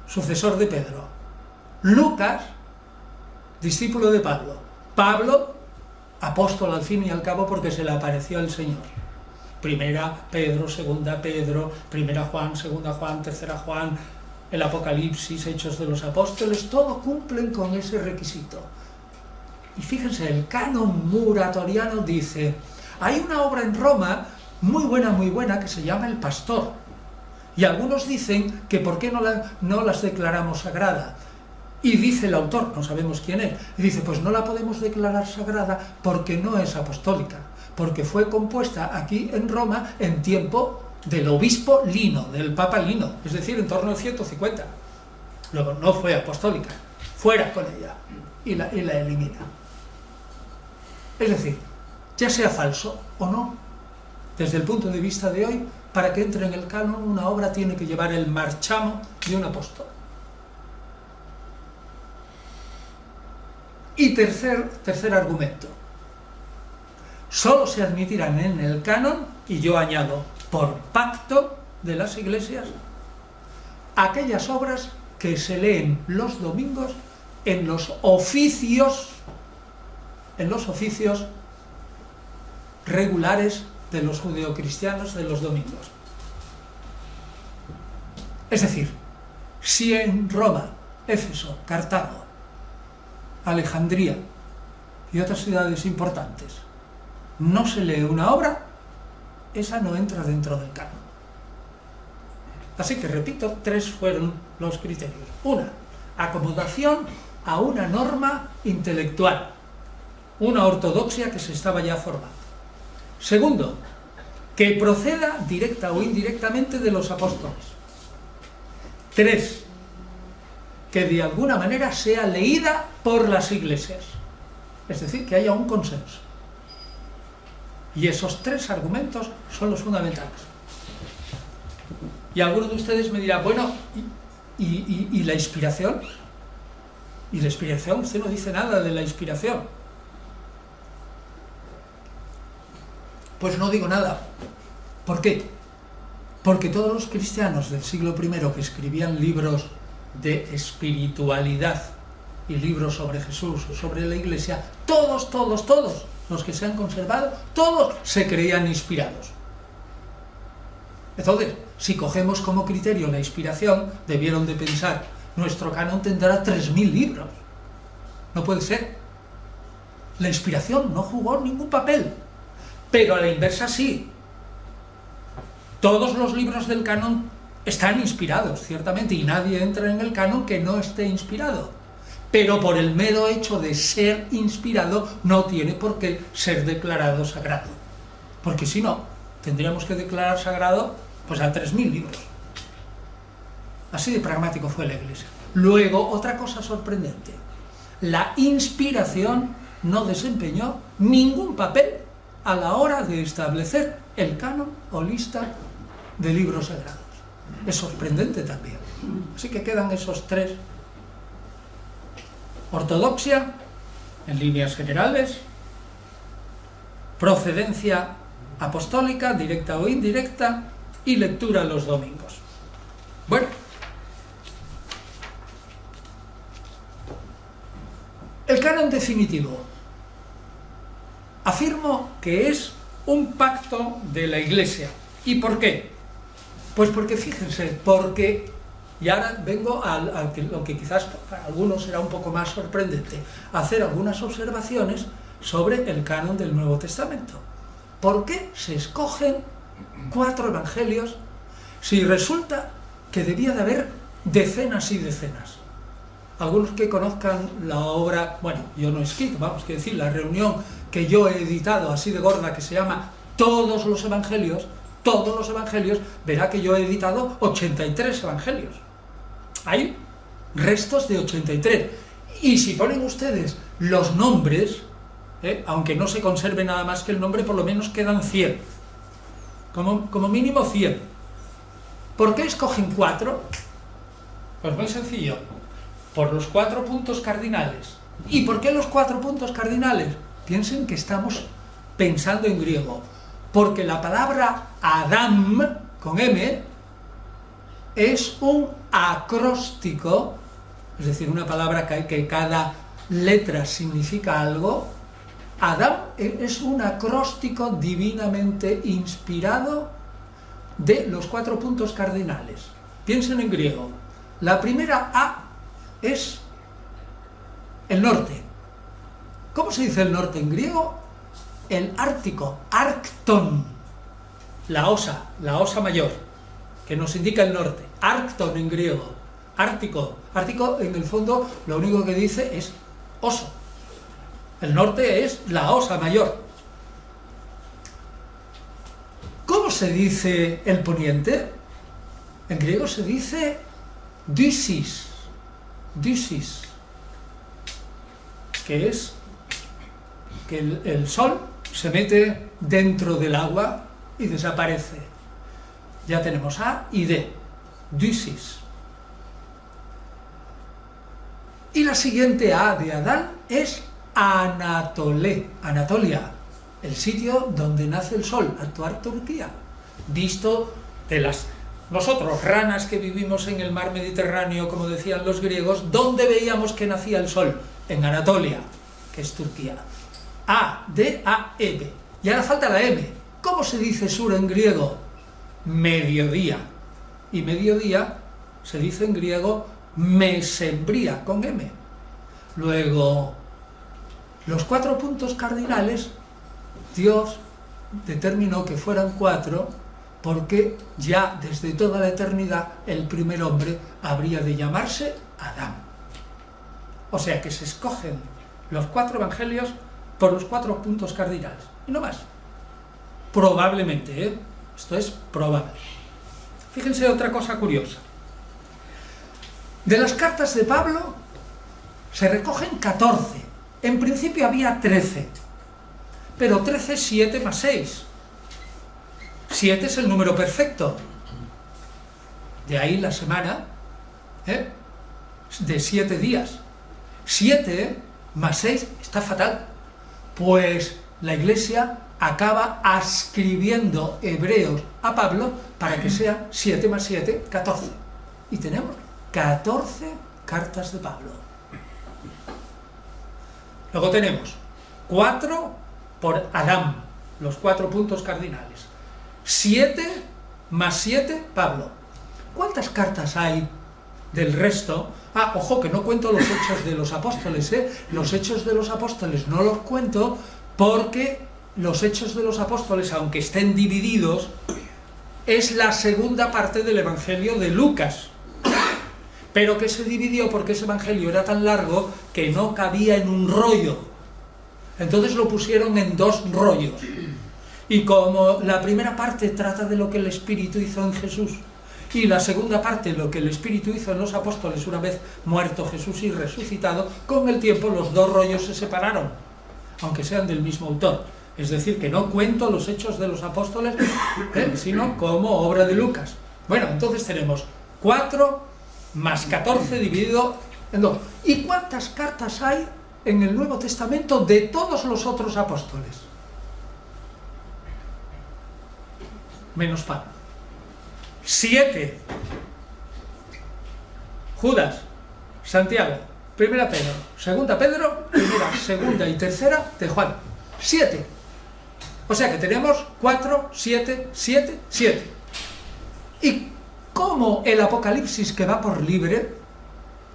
sucesor de Pedro. Lucas, discípulo de Pablo. Pablo, apóstol al fin y al cabo porque se le apareció el Señor. Primera Pedro, segunda Pedro, primera Juan, segunda Juan, tercera Juan, el Apocalipsis, Hechos de los Apóstoles, todo cumplen con ese requisito. Y fíjense, el canon muratoriano dice, hay una obra en Roma muy buena, que se llama El Pastor. Y algunos dicen que ¿por qué no las declaramos sagrada? Y dice el autor, no sabemos quién es, y dice, pues no la podemos declarar sagrada porque no es apostólica, porque fue compuesta aquí en Roma en tiempo del obispo Lino, del papa Lino, es decir, en torno al 150. Luego no fue apostólica, fuera con ella, y la elimina. Es decir, ya sea falso o no, desde el punto de vista de hoy, para que entre en el canon una obra tiene que llevar el marchamo de un apóstol. Y tercer argumento, solo se admitirán en el canon, y yo añado, por pacto de las iglesias, aquellas obras que se leen los domingos en los oficios regulares de los judeocristianos de los domingos. Es decir, si en Roma, Éfeso, Cartago, Alejandría y otras ciudades importantes no se lee una obra, esa no entra dentro del canon. Así que, repito, 3 fueron los criterios. Una, acomodación a una norma intelectual, una ortodoxia que se estaba ya formando. Segundo, que proceda directa o indirectamente de los apóstoles. 3, que de alguna manera sea leída por las iglesias, es decir, que haya un consenso. Y esos 3 argumentos son los fundamentales. Y alguno de ustedes me dirá, bueno, ¿y la inspiración? ¿Y la inspiración? Usted no dice nada de la inspiración. Pues no digo nada. ¿Por qué? Porque todos los cristianos del siglo I que escribían libros de espiritualidad y libros sobre Jesús o sobre la Iglesia, todos los que se han conservado, todos se creían inspirados. Entonces, si cogemos como criterio la inspiración, debieron de pensar, nuestro canon tendrá 3000 libros. No puede ser. La inspiración no jugó ningún papel, pero a la inversa sí. Todos los libros del canon están inspirados, ciertamente, y nadie entra en el canon que no esté inspirado. Pero por el mero hecho de ser inspirado no tiene por qué ser declarado sagrado. Porque si no, tendríamos que declarar sagrado pues a 3000 libros. Así de pragmático fue la Iglesia. Luego, otra cosa sorprendente. La inspiración no desempeñó ningún papel a la hora de establecer el canon o lista de libros sagrados. Es sorprendente también. Así que quedan esos tres. Ortodoxia, en líneas generales, procedencia apostólica, directa o indirecta, y lectura los domingos. Bueno, el canon definitivo. Afirmo que es un pacto de la Iglesia. ¿Y por qué? Pues porque, fíjense, y ahora vengo a lo que quizás para algunos será un poco más sorprendente, a hacer algunas observaciones sobre el canon del Nuevo Testamento. ¿Por qué se escogen 4 evangelios si resulta que debía de haber decenas y decenas? Algunos que conozcan la obra, bueno, yo no he escrito, vamos a decir, la reunión que yo he editado así de gorda, que se llama Todos los Evangelios, verá que yo he editado 83 evangelios. Hay restos de 83. Y si ponen ustedes los nombres, aunque no se conserve nada más que el nombre, por lo menos quedan 100. Como mínimo 100. ¿Por qué escogen 4? Pues muy sencillo. Por los 4 puntos cardinales. ¿Y por qué los 4 puntos cardinales? Piensen que estamos pensando en griego. Porque la palabra Adam, con M, es un acróstico, es decir, una palabra que cada letra significa algo. Adam es un acróstico divinamente inspirado de los 4 puntos cardinales. Piensen en griego. La primera A es el norte. ¿Cómo se dice el norte en griego? El ártico, arcton, la osa mayor, que nos indica el norte. Arcton en griego, ártico. Ártico, en el fondo, lo único que dice es oso. El norte es la osa mayor. ¿Cómo se dice el poniente? En griego se dice Dysis, que es que el sol se mete dentro del agua y desaparece. Ya tenemos A y D, Dysis. Y la siguiente A de Adán es Anatolia, el sitio donde nace el sol, actual Turquía. Visto de nosotros, ranas que vivimos en el mar Mediterráneo, como decían los griegos, ¿dónde veíamos que nacía el sol? En Anatolia, que es Turquía. A, D, A, M. Y ahora falta la M. ¿Cómo se dice sur en griego? Mediodía. Y mediodía se dice en griego mesembría, con M. Luego, los 4 puntos cardinales, Dios determinó que fueran 4, porque ya desde toda la eternidad el primer hombre habría de llamarse Adán. O sea que se escogen los 4 evangelios por los 4 puntos cardinales, y no más. Probablemente, esto es probable. Fíjense otra cosa curiosa. De las cartas de Pablo se recogen 14. En principio había 13, pero 13 es 7 más 6. 7 es el número perfecto. De ahí la semana de 7 días. 7 más 6 está fatal. Pues la Iglesia acaba ascribiendo Hebreos a Pablo para que sean 7 más 7, 14. Y tenemos 14 cartas de Pablo. Luego tenemos 4 por Adán, los 4 puntos cardinales. 7 más 7, Pablo. ¿Cuántas cartas hay del resto. Ah, ojo, que no cuento los Hechos de los Apóstoles, ¿eh? Los Hechos de los Apóstoles no los cuento porque los Hechos de los Apóstoles, aunque estén divididos, es la segunda parte del Evangelio de Lucas, pero que se dividió porque ese Evangelio era tan largo que no cabía en un rollo. Entonces lo pusieron en 2 rollos. Y como la primera parte trata de lo que el Espíritu hizo en Jesús, y la segunda parte lo que el Espíritu hizo en los apóstoles una vez muerto Jesús y resucitado, con el tiempo los 2 rollos se separaron, aunque sean del mismo autor. Es decir, que no cuento los Hechos de los Apóstoles, sino como obra de Lucas. Bueno, entonces tenemos 4 más 14 dividido en 2. ¿Y cuántas cartas hay en el Nuevo Testamento de todos los otros apóstoles? Menos Pablo. 7. Judas, Santiago, 1 Pedro, 2 Pedro, 1, 2 y 3 de Juan. 7. O sea que tenemos 4, 7, 7, 7. Y como el Apocalipsis, que va por libre,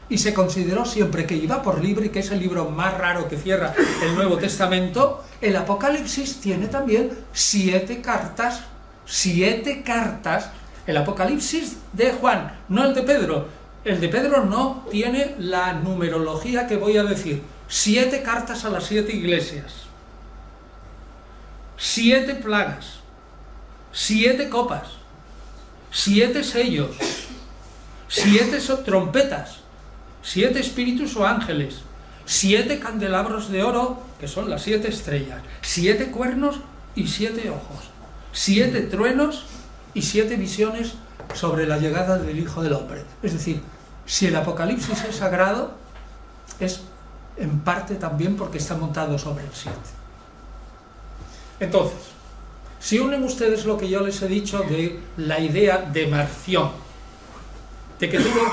y se consideró siempre que iba por libre, y que es el libro más raro que cierra el Nuevo Testamento, el Apocalipsis tiene también 7 cartas. 7 cartas. El Apocalipsis de Juan, no el de Pedro. El de Pedro no tiene la numerología que voy a decir. 7 cartas a las 7 iglesias. 7 plagas. 7 copas. 7 sellos. 7 trompetas. 7 espíritus o ángeles. 7 candelabros de oro, que son las 7 estrellas. 7 cuernos y 7 ojos. 7 truenos y 7 visiones sobre la llegada del Hijo del Hombre. Es decir, si el Apocalipsis es sagrado, es en parte también porque está montado sobre el 7. Entonces, si unen ustedes lo que yo les he dicho de la idea de Marción, de que tuvo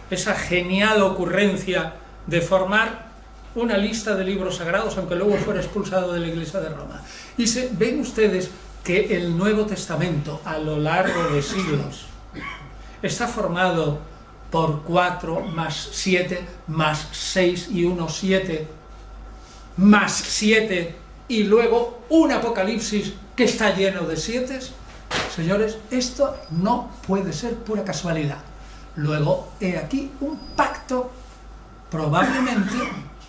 esa genial ocurrencia de formar una lista de libros sagrados, aunque luego fuera expulsado de la Iglesia de Roma, y ven ustedes que el Nuevo Testamento, a lo largo de siglos, está formado por 4 más 7 más 6 y 1, 7, más 7, y luego un Apocalipsis que está lleno de 7. Señores, esto no puede ser pura casualidad. Luego, he aquí un pacto, probablemente,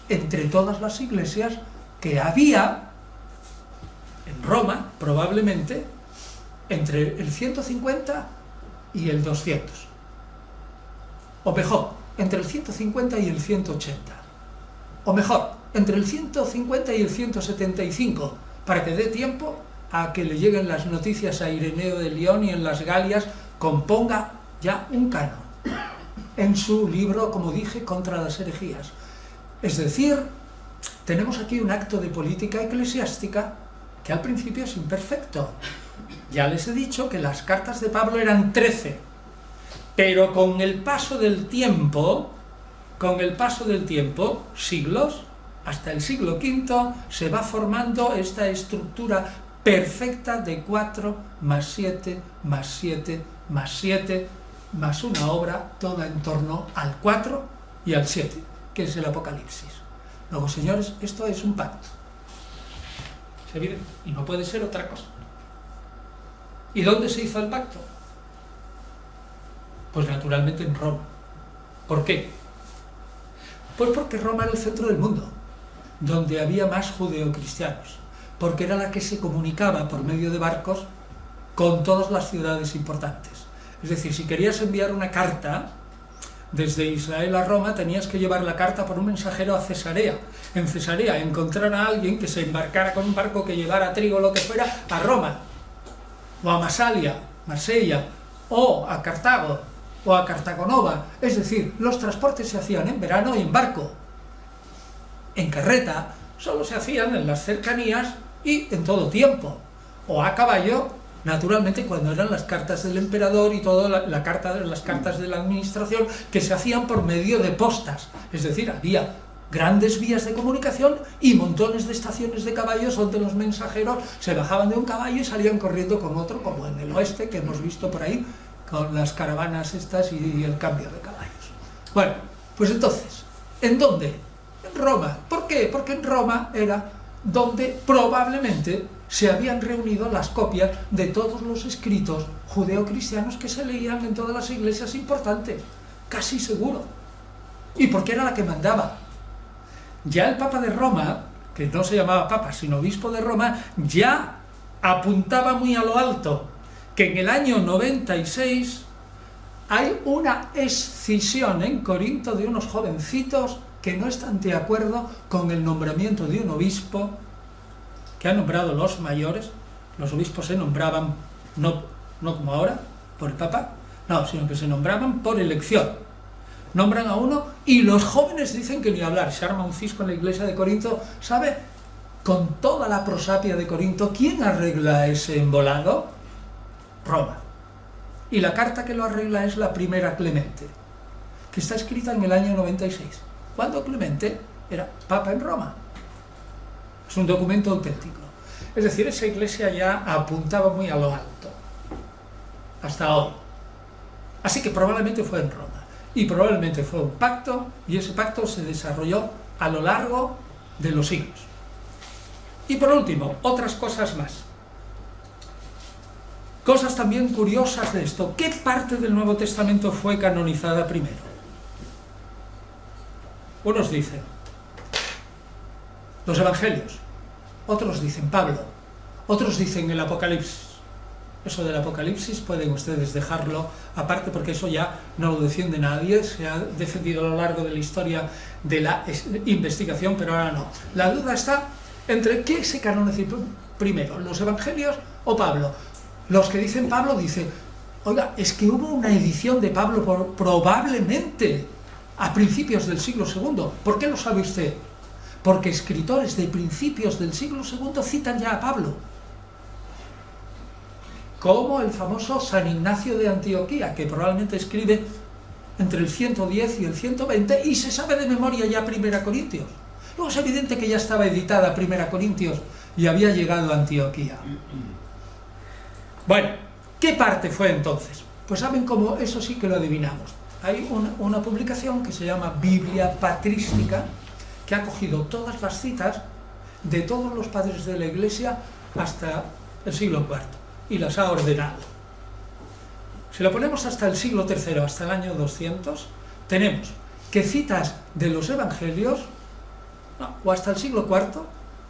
entre todas las iglesias que había en Roma, probablemente, entre el 150 y el 200. O mejor, entre el 150 y el 180. O mejor, entre el 150 y el 175, para que dé tiempo a que le lleguen las noticias a Ireneo de León y en las Galias componga ya un canon en su libro, como dije, contra las herejías. Es decir, tenemos aquí un acto de política eclesiástica que al principio es imperfecto. Ya les he dicho que las cartas de Pablo eran 13, pero con el paso del tiempo, siglos, hasta el siglo V, se va formando esta estructura perfecta de 4 más 7 más 7 más 7 más una obra toda en torno al 4 y al 7, que es el Apocalipsis. Luego, señores, esto es un pacto. ¿Es evidente? Y no puede ser otra cosa. ¿Y dónde se hizo el pacto? Pues naturalmente en Roma. ¿Por qué? Pues porque Roma era el centro del mundo, donde había más judeocristianos, porque era la que se comunicaba por medio de barcos con todas las ciudades importantes. Es decir, si querías enviar una carta desde Israel a Roma, tenías que llevar la carta por un mensajero a Cesarea. En Cesarea encontrar a alguien que se embarcara con un barco que llevara trigo o lo que fuera a Roma, o a Marsella, o a Cartago, o a Cartagonova. Es decir, los transportes se hacían en verano y en barco. En carreta solo se hacían en las cercanías y en todo tiempo, o a caballo, naturalmente cuando eran las cartas del emperador y todas las cartas de la administración, que se hacían por medio de postas. Es decir, había grandes vías de comunicación y montones de estaciones de caballos donde los mensajeros se bajaban de un caballo y salían corriendo con otro, como en el oeste, que hemos visto por ahí, con las caravanas estas y el cambio de caballos. Bueno, pues entonces, ¿en dónde? En Roma. ¿Por qué? Porque en Roma era donde probablemente se habían reunido las copias de todos los escritos judeocristianos que se leían en todas las iglesias importantes, casi seguro. ¿Y porque era la que mandaba? Ya el Papa de Roma, que no se llamaba Papa, sino Obispo de Roma, ya apuntaba muy a lo alto que en el año 96 hay una escisión en Corinto de unos jovencitos que no están de acuerdo con el nombramiento de un obispo que han nombrado los mayores. Los obispos se nombraban no como ahora, por el Papa, no, sino que se nombraban por elección. Nombran a uno y los jóvenes dicen que ni hablar. Se arma un cisco en la iglesia de Corinto, ¿sabe? Con toda la prosapia de Corinto, ¿quién arregla ese embolado? Roma. Y la carta que lo arregla es la primera Clemente, que está escrita en el año 96, cuando Clemente era Papa en Roma. Es un documento auténtico. Es decir, esa iglesia ya apuntaba muy a lo alto, hasta hoy. Así que probablemente fue en Roma. Y probablemente fue un pacto, y ese pacto se desarrolló a lo largo de los siglos. Y por último, otras cosas más. Cosas también curiosas de esto. ¿Qué parte del Nuevo Testamento fue canonizada primero? Unos dicen los Evangelios, otros dicen Pablo, otros dicen el Apocalipsis. Eso del Apocalipsis pueden ustedes dejarlo aparte, porque eso ya no lo defiende nadie, se ha defendido a lo largo de la historia de la investigación, pero ahora no. La duda está entre qué se canonizó primero, los Evangelios o Pablo. Los que dicen Pablo dicen, oiga, es que hubo una edición de Pablo probablemente a principios del siglo II. ¿Por qué lo sabe usted? Porque escritores de principios del siglo II citan ya a Pablo, como el famoso San Ignacio de Antioquía, que probablemente escribe entre el 110 y el 120, y se sabe de memoria ya Primera Corintios. Luego es evidente que ya estaba editada Primera Corintios y había llegado a Antioquía. Bueno, ¿qué parte fue entonces? Pues saben cómo, eso sí que lo adivinamos. Hay una publicación que se llama Biblia Patrística, que ha cogido todas las citas de todos los padres de la Iglesia hasta el siglo IV y las ha ordenado. Si lo ponemos hasta el siglo III, hasta el año 200, tenemos que citas de los Evangelios, o hasta el siglo IV,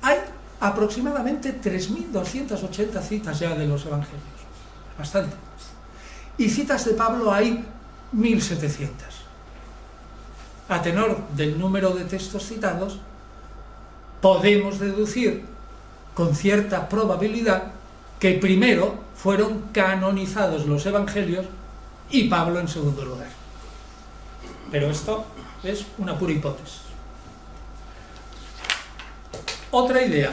hay aproximadamente 3.280 citas ya de los Evangelios. Bastante. Y citas de Pablo hay 1.700. A tenor del número de textos citados, podemos deducir con cierta probabilidad que primero fueron canonizados los Evangelios y Pablo en segundo lugar. Pero esto es una pura hipótesis. Otra idea.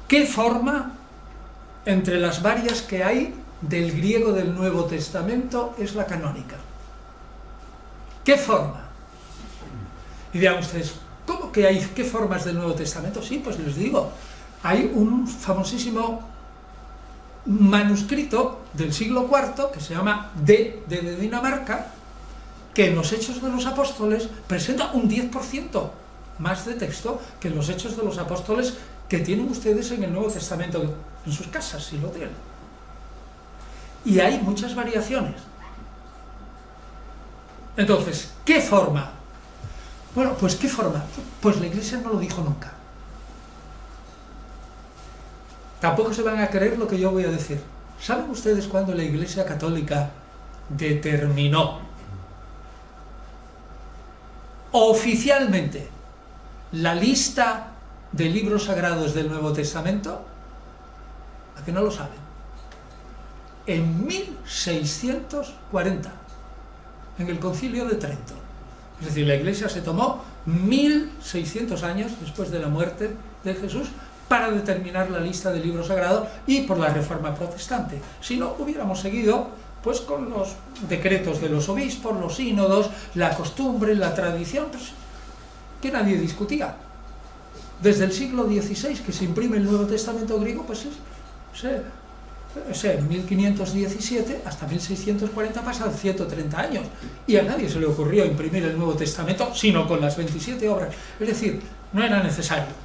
¿Qué forma, entre las varias que hay del griego del Nuevo Testamento, es la canónica? ¿Qué forma? Y dirán ustedes, ¿cómo que hay qué formas del Nuevo Testamento? Sí, pues les digo, hay un famosísimo manuscrito del siglo IV que se llama de Dinamarca, que en los Hechos de los Apóstoles presenta un 10% más de texto que en los Hechos de los Apóstoles que tienen ustedes en el Nuevo Testamento, en sus casas, si lo tienen. Y hay muchas variaciones. Entonces, ¿qué forma? Bueno, pues ¿qué forma? Pues la Iglesia no lo dijo nunca. Tampoco se van a creer lo que yo voy a decir. ¿Saben ustedes cuándo la Iglesia Católica determinó oficialmente la lista de libros sagrados del Nuevo Testamento? ¿A que no lo saben? En 1640, en el Concilio de Trento. Es decir, la Iglesia se tomó 1600 años después de la muerte de Jesús para determinar la lista de libros sagrados, y por la Reforma Protestante. Si no, hubiéramos seguido pues con los decretos de los obispos, los sínodos, la costumbre, la tradición, pues, que nadie discutía. Desde el siglo XVI, que se imprime el Nuevo Testamento griego, pues O sea, en 1517 hasta 1640 pasan 130 años y a nadie se le ocurrió imprimir el Nuevo Testamento sino con las 27 obras, es decir, no era necesario.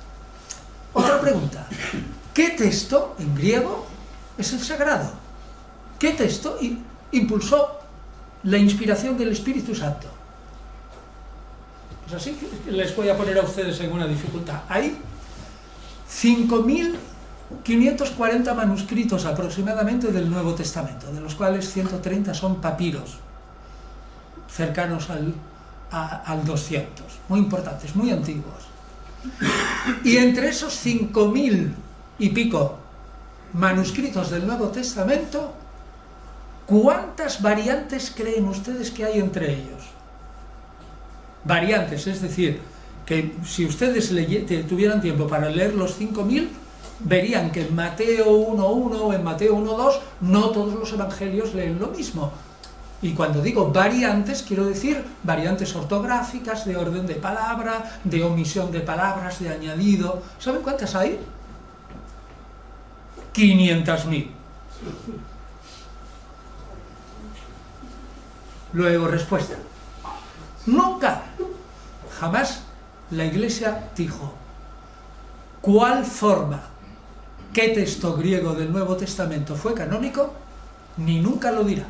Otra pregunta: ¿qué texto en griego es el sagrado? ¿Qué texto impulsó la inspiración del Espíritu Santo? Pues así que les voy a poner a ustedes en una dificultad. Hay 5.540 manuscritos aproximadamente del Nuevo Testamento, de los cuales 130 son papiros, cercanos al 200, muy importantes, muy antiguos. Y entre esos 5.000 y pico manuscritos del Nuevo Testamento, ¿cuántas variantes creen ustedes que hay entre ellos? Variantes, es decir, que si ustedes tuvieran tiempo para leer los 5.000, verían que en Mateo 1.1 o en Mateo 1.2 no todos los evangelios leen lo mismo. Y cuando digo variantes, quiero decir variantes ortográficas, de orden de palabra, de omisión de palabras, de añadido. ¿Saben cuántas hay? 500.000. Luego, respuesta. Nunca, jamás la Iglesia dijo cuál forma, qué texto griego del Nuevo Testamento fue canónico, ni nunca lo dirá.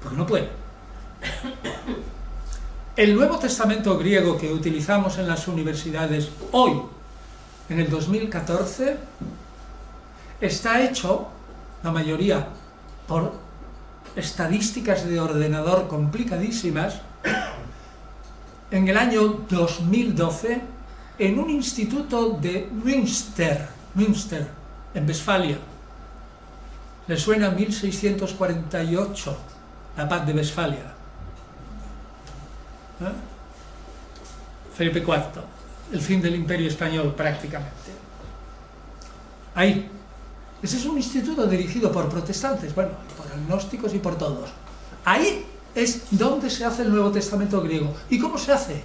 Porque no puede. El Nuevo Testamento griego que utilizamos en las universidades hoy, en el 2014, está hecho, la mayoría, por estadísticas de ordenador complicadísimas, en el año 2012, en un instituto de Münster, en Westfalia. ¿Le suena 1648, la paz de Westfalia? Felipe IV, el fin del Imperio Español prácticamente. Ahí. Ese es un instituto dirigido por protestantes, bueno, por agnósticos y por todos. Ahí es donde se hace el Nuevo Testamento griego. ¿Y cómo se hace?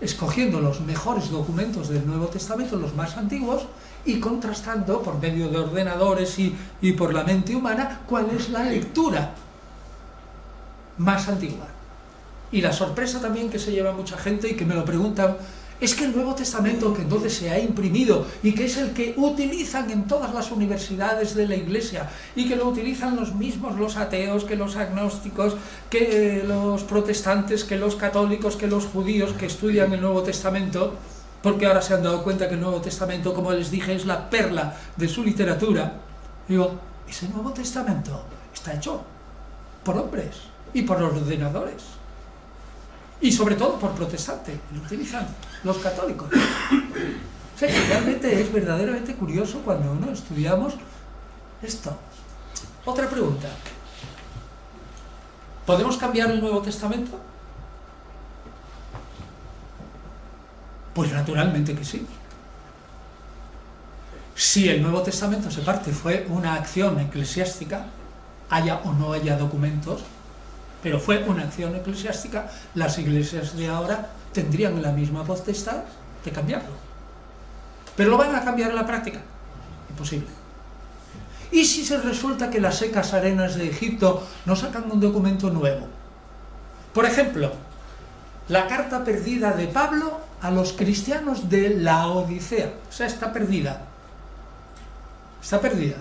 Escogiendo los mejores documentos del Nuevo Testamento, los más antiguos, y contrastando por medio de ordenadores y por la mente humana cuál es la lectura más antigua. Y la sorpresa también que se lleva mucha gente y que me lo preguntan, es que el Nuevo Testamento, que entonces se ha imprimido y que es el que utilizan en todas las universidades de la Iglesia y que lo utilizan los mismos los ateos, que los agnósticos, que los protestantes, que los católicos, que los judíos que estudian el Nuevo Testamento, porque ahora se han dado cuenta que el Nuevo Testamento, como les dije, es la perla de su literatura. Digo, ese Nuevo Testamento está hecho por hombres y por ordenadores. Y sobre todo por protestantes, lo utilizan los católicos. O sea, que realmente es verdaderamente curioso cuando uno estudiamos esto. Otra pregunta. ¿Podemos cambiar el Nuevo Testamento? Pues naturalmente que sí. Si el Nuevo Testamento se parte fue una acción eclesiástica, haya o no haya documentos, pero fue una acción eclesiástica, las iglesias de ahora tendrían la misma potestad de cambiarlo. ¿Pero lo van a cambiar en la práctica? Imposible. ¿Y si se resulta que las secas arenas de Egipto nos sacan un documento nuevo? Por ejemplo, la carta perdida de Pablo a los cristianos de la Odisea. O sea, está perdida. Está perdida.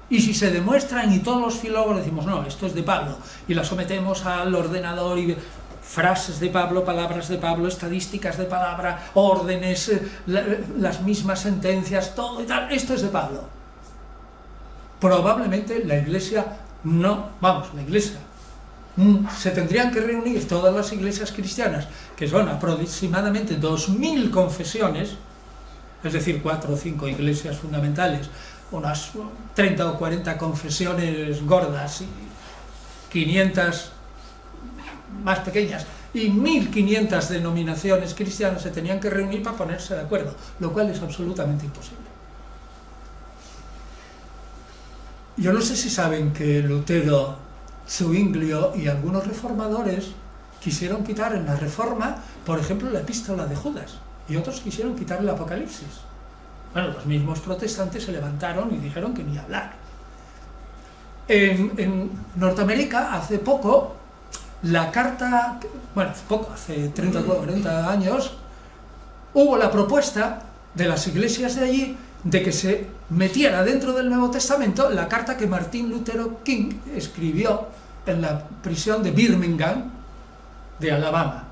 Y si se demuestran y todos los filólogos decimos, no, esto es de Pablo, y la sometemos al ordenador y frases de Pablo, palabras de Pablo, estadísticas de palabra, órdenes, las mismas sentencias, todo y tal, esto es de Pablo. Probablemente la Iglesia no, vamos, la Iglesia, se tendrían que reunir todas las iglesias cristianas, que son aproximadamente 2.000 confesiones, es decir, 4 o 5 iglesias fundamentales, unas 30 o 40 confesiones gordas y 500 más pequeñas y 1.500 denominaciones cristianas se tenían que reunir para ponerse de acuerdo, lo cual es absolutamente imposible. Yo no sé si saben que Lutero, Zwinglio y algunos reformadores quisieron quitar en la Reforma, por ejemplo, la epístola de Judas, y otros quisieron quitar el Apocalipsis. Bueno, los mismos protestantes se levantaron y dijeron que ni hablar. En Norteamérica, hace poco, la carta, bueno, hace poco, hace 30 o 40 años, hubo la propuesta de las iglesias de allí de que se metiera dentro del Nuevo Testamento la carta que Martin Luther King escribió en la prisión de Birmingham, de Alabama.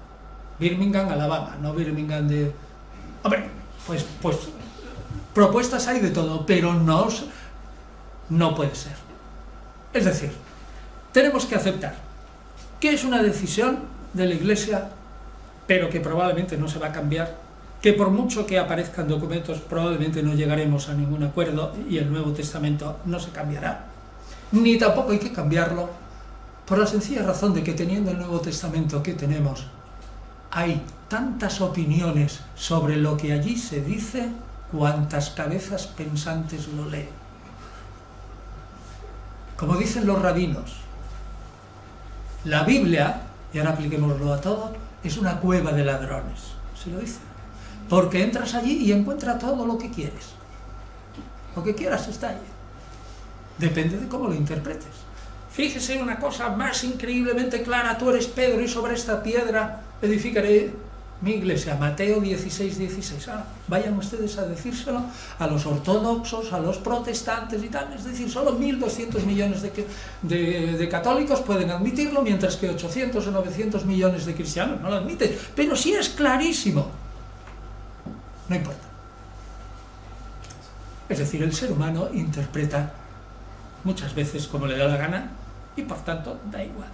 Birmingham, Alabama, no Birmingham de... Hombre, pues propuestas hay de todo, pero no puede ser. Es decir, tenemos que aceptar que es una decisión de la Iglesia, pero que probablemente no se va a cambiar, que por mucho que aparezcan documentos probablemente no llegaremos a ningún acuerdo y el Nuevo Testamento no se cambiará, ni tampoco hay que cambiarlo, por la sencilla razón de que teniendo el Nuevo Testamento que tenemos, hay tantas opiniones sobre lo que allí se dice, cuantas cabezas pensantes lo leen. Como dicen los rabinos, la Biblia, y ahora apliquémoslo a todo, es una cueva de ladrones, se lo dicen, porque entras allí y encuentras todo lo que quieres. Lo que quieras está allí. Depende de cómo lo interpretes. Fíjese en una cosa más increíblemente clara: tú eres Pedro y sobre esta piedra edificaré mi iglesia. Mateo 16, 16. Ahora, vayan ustedes a decírselo a los ortodoxos, a los protestantes y tal. Es decir, solo 1.200 millones de católicos pueden admitirlo, mientras que 800 o 900 millones de cristianos no lo admiten. Pero sí es clarísimo. No importa. Es decir, el ser humano interpreta muchas veces como le da la gana y por tanto da igual.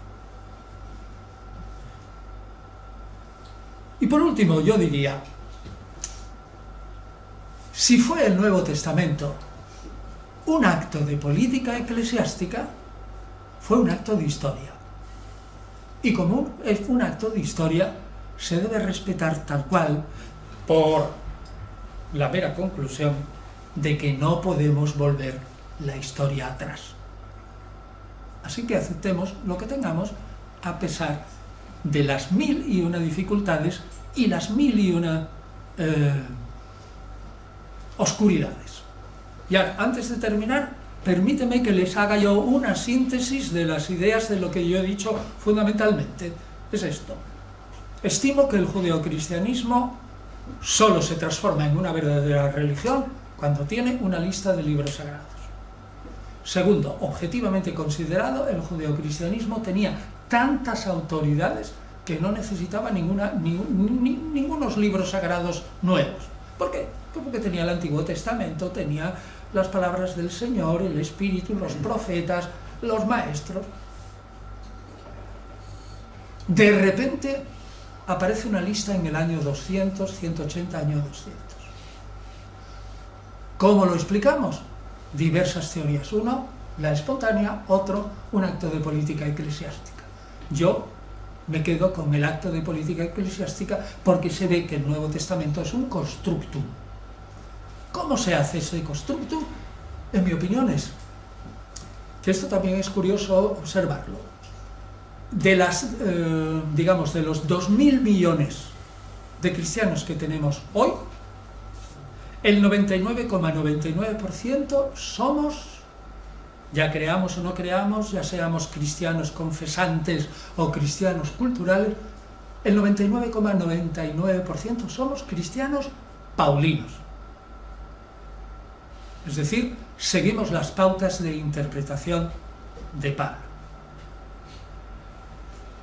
Y por último, yo diría, si fue el Nuevo Testamento un acto de política eclesiástica, fue un acto de historia. Y como es un acto de historia, se debe respetar tal cual, por la mera conclusión de que no podemos volver la historia atrás. Así que aceptemos lo que tengamos, a pesar de las 1001 dificultades y las 1001 oscuridades. Y ahora, antes de terminar, permíteme que les haga yo una síntesis de las ideas de lo que yo he dicho fundamentalmente. Es esto: estimo que el judeocristianismo solo se transforma en una verdadera religión cuando tiene una lista de libros sagrados. Segundo, objetivamente considerado, el judeocristianismo tenía tantas autoridades que no necesitaba ningunos libros sagrados nuevos. ¿Por qué? Porque tenía el Antiguo Testamento, tenía las palabras del Señor, el Espíritu, los profetas, los maestros. De repente aparece una lista en el año 200, 180, año 200. ¿Cómo lo explicamos? Diversas teorías. Uno, la espontánea; otro, un acto de política eclesiástica. Yo me quedo con el acto de política eclesiástica porque se ve que el Nuevo Testamento es un constructum. ¿Cómo se hace ese constructum? En mi opinión es que esto también es curioso observarlo. De las, digamos, de los 2.000 millones de cristianos que tenemos hoy, el 99,99% somos, ya creamos o no creamos, ya seamos cristianos confesantes o cristianos culturales, el 99,99% somos cristianos paulinos. Es decir, seguimos las pautas de interpretación de Pablo.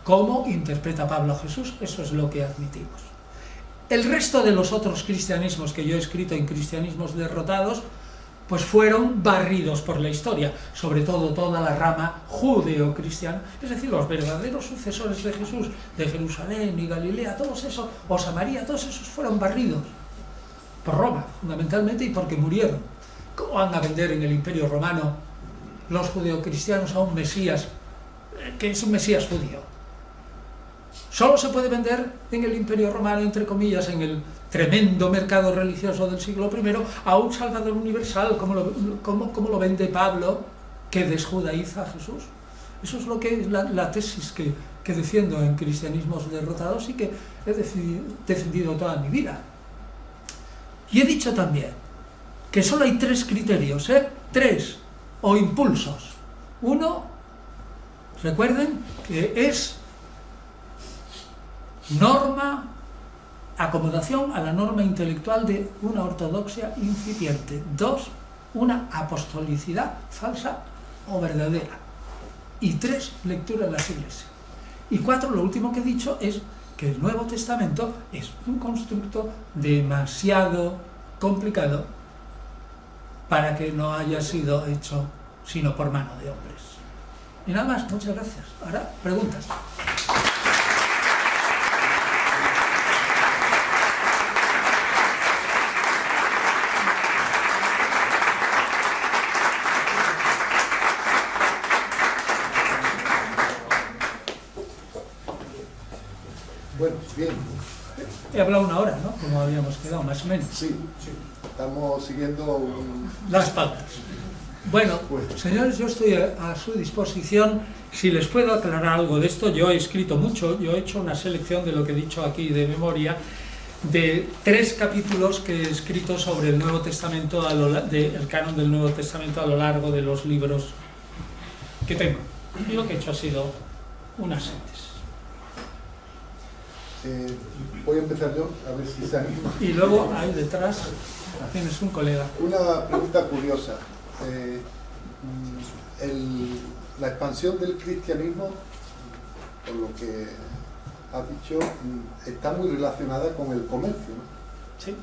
¿Cómo interpreta Pablo a Jesús? Eso es lo que admitimos. El resto de los otros cristianismos que yo he escrito en Cristianismos Derrotados, pues fueron barridos por la historia, sobre todo toda la rama judeo-cristiana, es decir, los verdaderos sucesores de Jesús, de Jerusalén y Galilea, todos esos, o Samaria, todos esos fueron barridos por Roma, fundamentalmente, y porque murieron. ¿Cómo van a vender en el Imperio Romano los judeocristianos a un Mesías que es un Mesías judío? Solo se puede vender en el Imperio Romano, entre comillas, en el tremendo mercado religioso del siglo I, a un Salvador universal, como lo vende Pablo, que desjudaiza a Jesús. Eso es lo que es la tesis que defiendo en Cristianismos Derrotados y que he defendido toda mi vida. Y he dicho también que solo hay tres criterios, ¿eh? Tres, o impulsos. Uno, recuerden que es norma, acomodación a la norma intelectual de una ortodoxia incipiente. Dos, una apostolicidad falsa o verdadera. Y tres, lectura de las iglesias. Y cuatro, lo último que he dicho es que el Nuevo Testamento es un constructo demasiado complicado para que no haya sido hecho sino por mano de hombres. Y nada más, muchas gracias. Ahora, preguntas. Bueno, bien. He hablado una hora, ¿no? Como habíamos quedado, más o menos. Sí, estamos siguiendo las pautas. Bueno, señores, yo estoy a su disposición. Si les puedo aclarar algo de esto, yo he escrito mucho, yo he hecho una selección de lo que he dicho aquí de memoria, de 3 capítulos que he escrito sobre el Nuevo Testamento, el canon del Nuevo Testamento a lo largo de los libros que tengo. Y lo que he hecho ha sido una síntesis. Voy a empezar yo, a ver si se anima. Y luego ahí detrás tienes un colega. Una pregunta curiosa. La expansión del cristianismo, por lo que has dicho, está muy relacionada con el comercio, ¿no? Sí.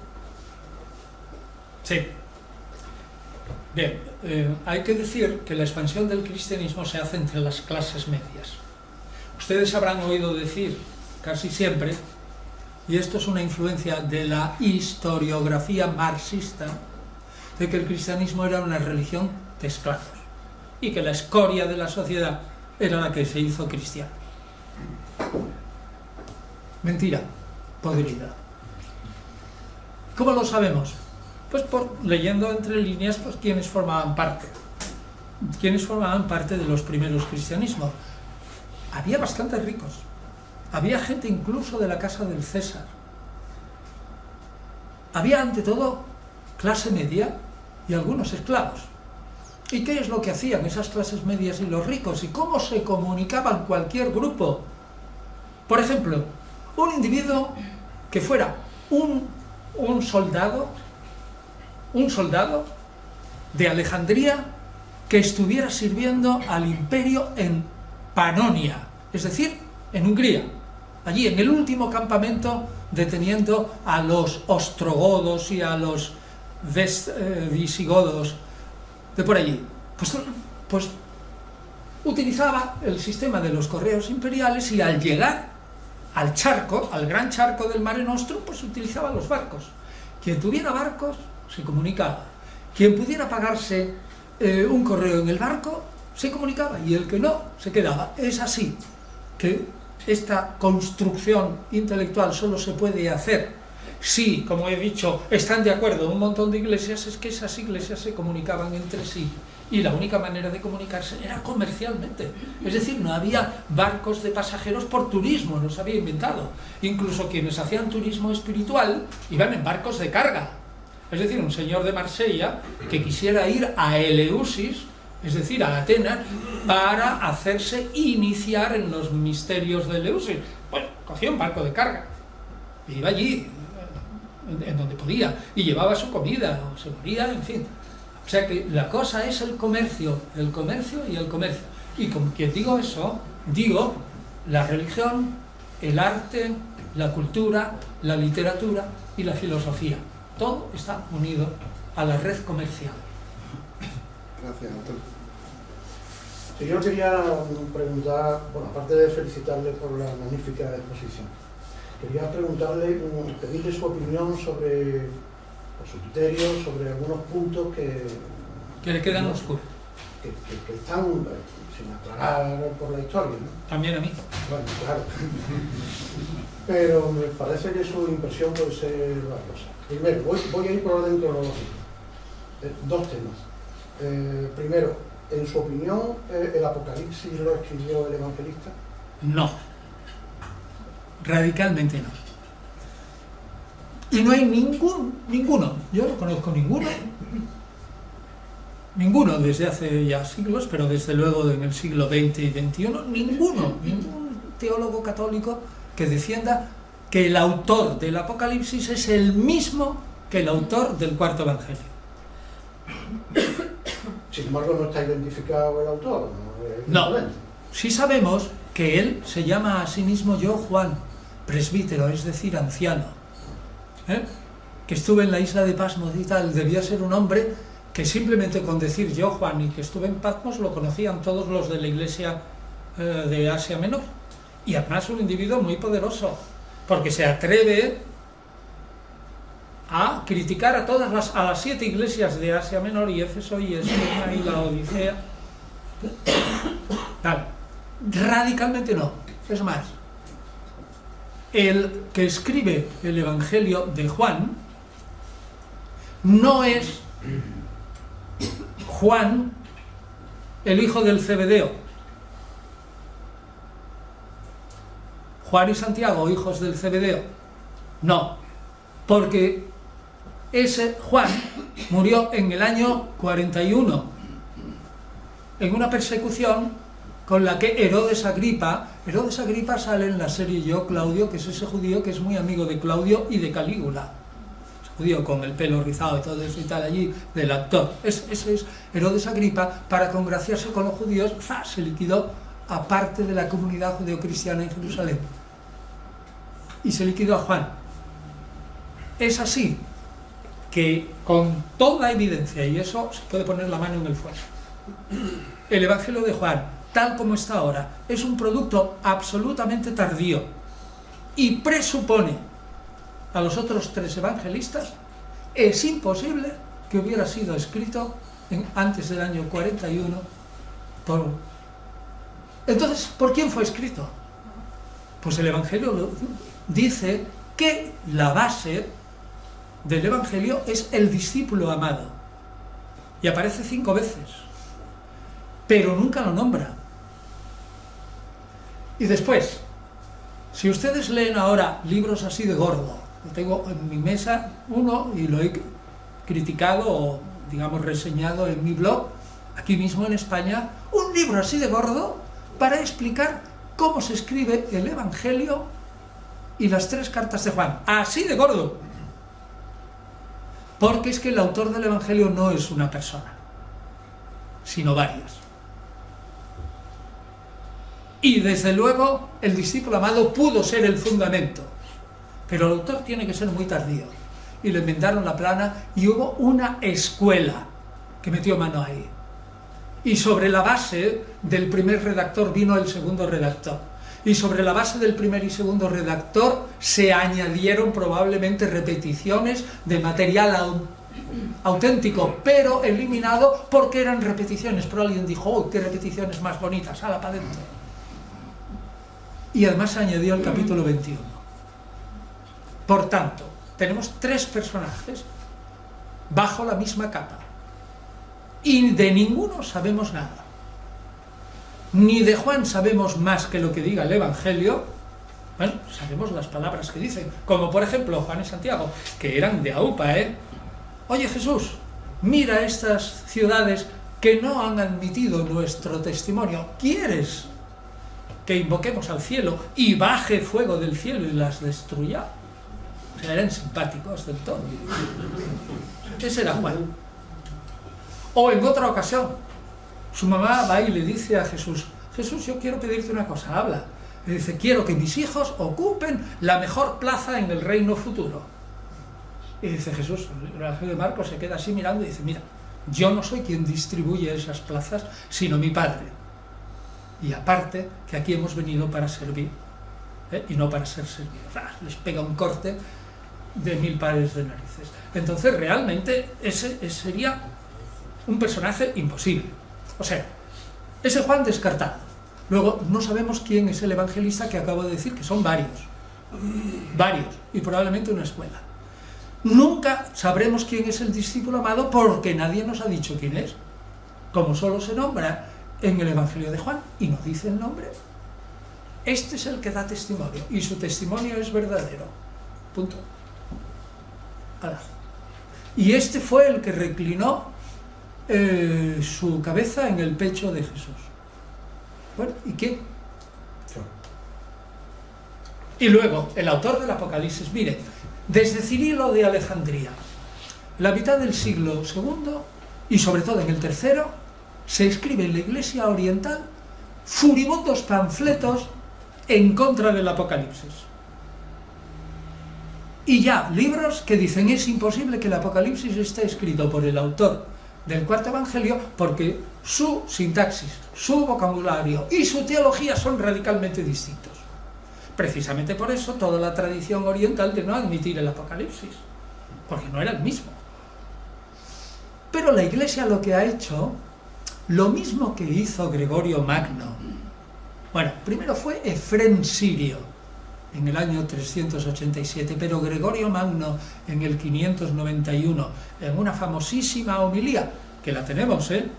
Sí. Bien, hay que decir que la expansión del cristianismo se hace entre las clases medias. Ustedes habrán oído decir casi siempre, y esto es una influencia de la historiografía marxista, de que el cristianismo era una religión de esclavos y que la escoria de la sociedad era la que se hizo cristiana. Mentira, podrida. ¿Cómo lo sabemos? Pues por leyendo entre líneas pues quiénes formaban parte de los primeros cristianismos. Había bastantes ricos. Había gente incluso de la casa del César. Había ante todo clase media y algunos esclavos. ¿Y qué es lo que hacían esas clases medias y los ricos? ¿Y cómo se comunicaban cualquier grupo? Por ejemplo, un individuo que fuera un soldado de Alejandría que estuviera sirviendo al imperio en Panonia, es decir, en Hungría. Allí, en el último campamento, deteniendo a los ostrogodos y a los visigodos de por allí. Pues utilizaba el sistema de los correos imperiales y al llegar al charco, al gran charco del Mare Nostrum, pues utilizaba los barcos. Quien tuviera barcos se comunicaba. Quien pudiera pagarse un correo en el barco se comunicaba y el que no se quedaba. Es así que esta construcción intelectual solo se puede hacer si, como he dicho, están de acuerdo un montón de iglesias, es que esas iglesias se comunicaban entre sí y la única manera de comunicarse era comercialmente. Es decir, no había barcos de pasajeros por turismo, no se había inventado. Incluso quienes hacían turismo espiritual iban en barcos de carga. Es decir, un señor de Marsella que quisiera ir a Eleusis, es decir, a Atenas, para hacerse iniciar en los misterios de Eleusis. Bueno, cogía un barco de carga, e iba allí, en donde podía, y llevaba su comida, o se moría, en fin. O sea que la cosa es el comercio y el comercio. Y con quien digo eso, digo la religión, el arte, la cultura, la literatura y la filosofía. Todo está unido a la red comercial. Gracias, doctor. Sí, yo quería preguntar, bueno, aparte de felicitarle por la magnífica exposición, quería preguntarle, pedirle su opinión sobre, o su criterio, sobre algunos puntos que le quedan oscuros. Que están sin aclarar por la historia, ¿no? También a mí. Bueno, claro. Pero me parece que su impresión puede ser valiosa. Primero, voy a ir por orden cronológico. 2 temas. Primero, en su opinión, ¿el Apocalipsis lo escribió el evangelista? No. Radicalmente no. Y no hay ninguno, yo no conozco ninguno, ninguno desde hace ya siglos, pero desde luego en el siglo XX y XXI, ningún teólogo católico que defienda que el autor del Apocalipsis es el mismo que el autor del cuarto Evangelio. Sin embargo, no está identificado el autor. No, sí sabemos que él se llama a sí mismo yo Juan, presbítero, es decir, anciano, que estuve en la isla de Pasmos y tal. Debía ser un hombre que simplemente con decir yo Juan y que estuve en Patmos lo conocían todos los de la iglesia de Asia Menor, y además un individuo muy poderoso, porque se atreve a criticar a las 7 iglesias de Asia Menor, y Éfeso y Esmirna y la Odisea. Vale. Radicalmente no. Es más, el que escribe el Evangelio de Juan no es Juan, el hijo del Zebedeo. Juan y Santiago, hijos del Zebedeo. No, porque ese Juan murió en el año 41 en una persecución con la que Herodes Agripa sale en la serie Yo, Claudio, que es ese judío que es muy amigo de Claudio y de Calígula, ese judío con el pelo rizado y todo eso y tal allí, del actor. Ese es Herodes Agripa. Para congraciarse con los judíos, se liquidó a parte de la comunidad judeocristiana en Jerusalén y se liquidó a Juan. Es así que con toda evidencia, y eso se puede poner la mano en el fuego, el Evangelio de Juan, tal como está ahora, es un producto absolutamente tardío y presupone a los otros 3 evangelistas. Es imposible que hubiera sido escrito antes del año 41 Entonces, ¿por quién fue escrito? Pues el Evangelio dice que la base del Evangelio es el discípulo amado, y aparece 5 veces, pero nunca lo nombra. Y después, si ustedes leen ahora libros así de gordo, yo tengo en mi mesa uno y lo he criticado o digamos reseñado en mi blog, aquí mismo en España, un libro así de gordo para explicar cómo se escribe el Evangelio y las 3 cartas de Juan, así de gordo. Porque es que el autor del Evangelio no es una persona, sino varias. Y desde luego el discípulo amado pudo ser el fundamento, pero el autor tiene que ser muy tardío. Y le enmendaron la plana y hubo una escuela que metió mano ahí. Y sobre la base del primer redactor vino el segundo redactor. Y sobre la base del primer y segundo redactor se añadieron probablemente repeticiones de material auténtico, pero eliminado porque eran repeticiones. Pero alguien dijo, ¡oh, qué repeticiones más bonitas! ¡Hala, para adentro! Y además se añadió el capítulo 21. Por tanto, tenemos 3 personajes bajo la misma capa. Y de ninguno sabemos nada. Ni de Juan sabemos más que lo que diga el Evangelio. Bueno, sabemos las palabras que dicen, como por ejemplo Juan y Santiago, que eran de AUPA, Oye Jesús, mira estas ciudades que no han admitido nuestro testimonio. ¿Quieres que invoquemos al cielo y baje fuego del cielo y las destruya? O sea, eran simpáticos del todo. Ese era Juan. O en otra ocasión, su mamá va y le dice a Jesús, Jesús, yo quiero pedirte una cosa, habla. Le dice, quiero que mis hijos ocupen la mejor plaza en el reino futuro. Y dice Jesús, el Evangelio de Marcos se queda así mirando y dice, mira, yo no soy quien distribuye esas plazas, sino mi Padre. Y aparte, que aquí hemos venido para servir, y no para ser servidos. Les pega un corte de 1000 pares de narices. Entonces, realmente, ese sería un personaje imposible. O sea, ese Juan descartado. Luego, no sabemos quién es el evangelista que acabo de decir, que son varios, y probablemente una escuela. Nunca sabremos quién es el discípulo amado porque nadie nos ha dicho quién es, como solo se nombra en el Evangelio de Juan, y no dice el nombre. Este es el que da testimonio, y su testimonio es verdadero. Punto. Y este fue el que reclinó su cabeza en el pecho de Jesús. Bueno, ¿y qué? Y luego, el autor del Apocalipsis, mire, desde Cirilo de Alejandría, en la mitad del siglo II, y sobre todo en el tercero, se escribe en la Iglesia Oriental furibundos panfletos en contra del Apocalipsis. Y ya, libros que dicen es imposible que el Apocalipsis esté escrito por el autor del cuarto Evangelio porque su sintaxis, su vocabulario y su teología son radicalmente distintos. Precisamente por eso toda la tradición oriental de no admitir el Apocalipsis, porque no era el mismo. Pero la Iglesia lo que ha hecho, lo mismo que hizo Gregorio Magno. Bueno, primero fue Efrén Sirio, en el año 387, pero Gregorio Magno en el 591, en una famosísima homilía, que la tenemos en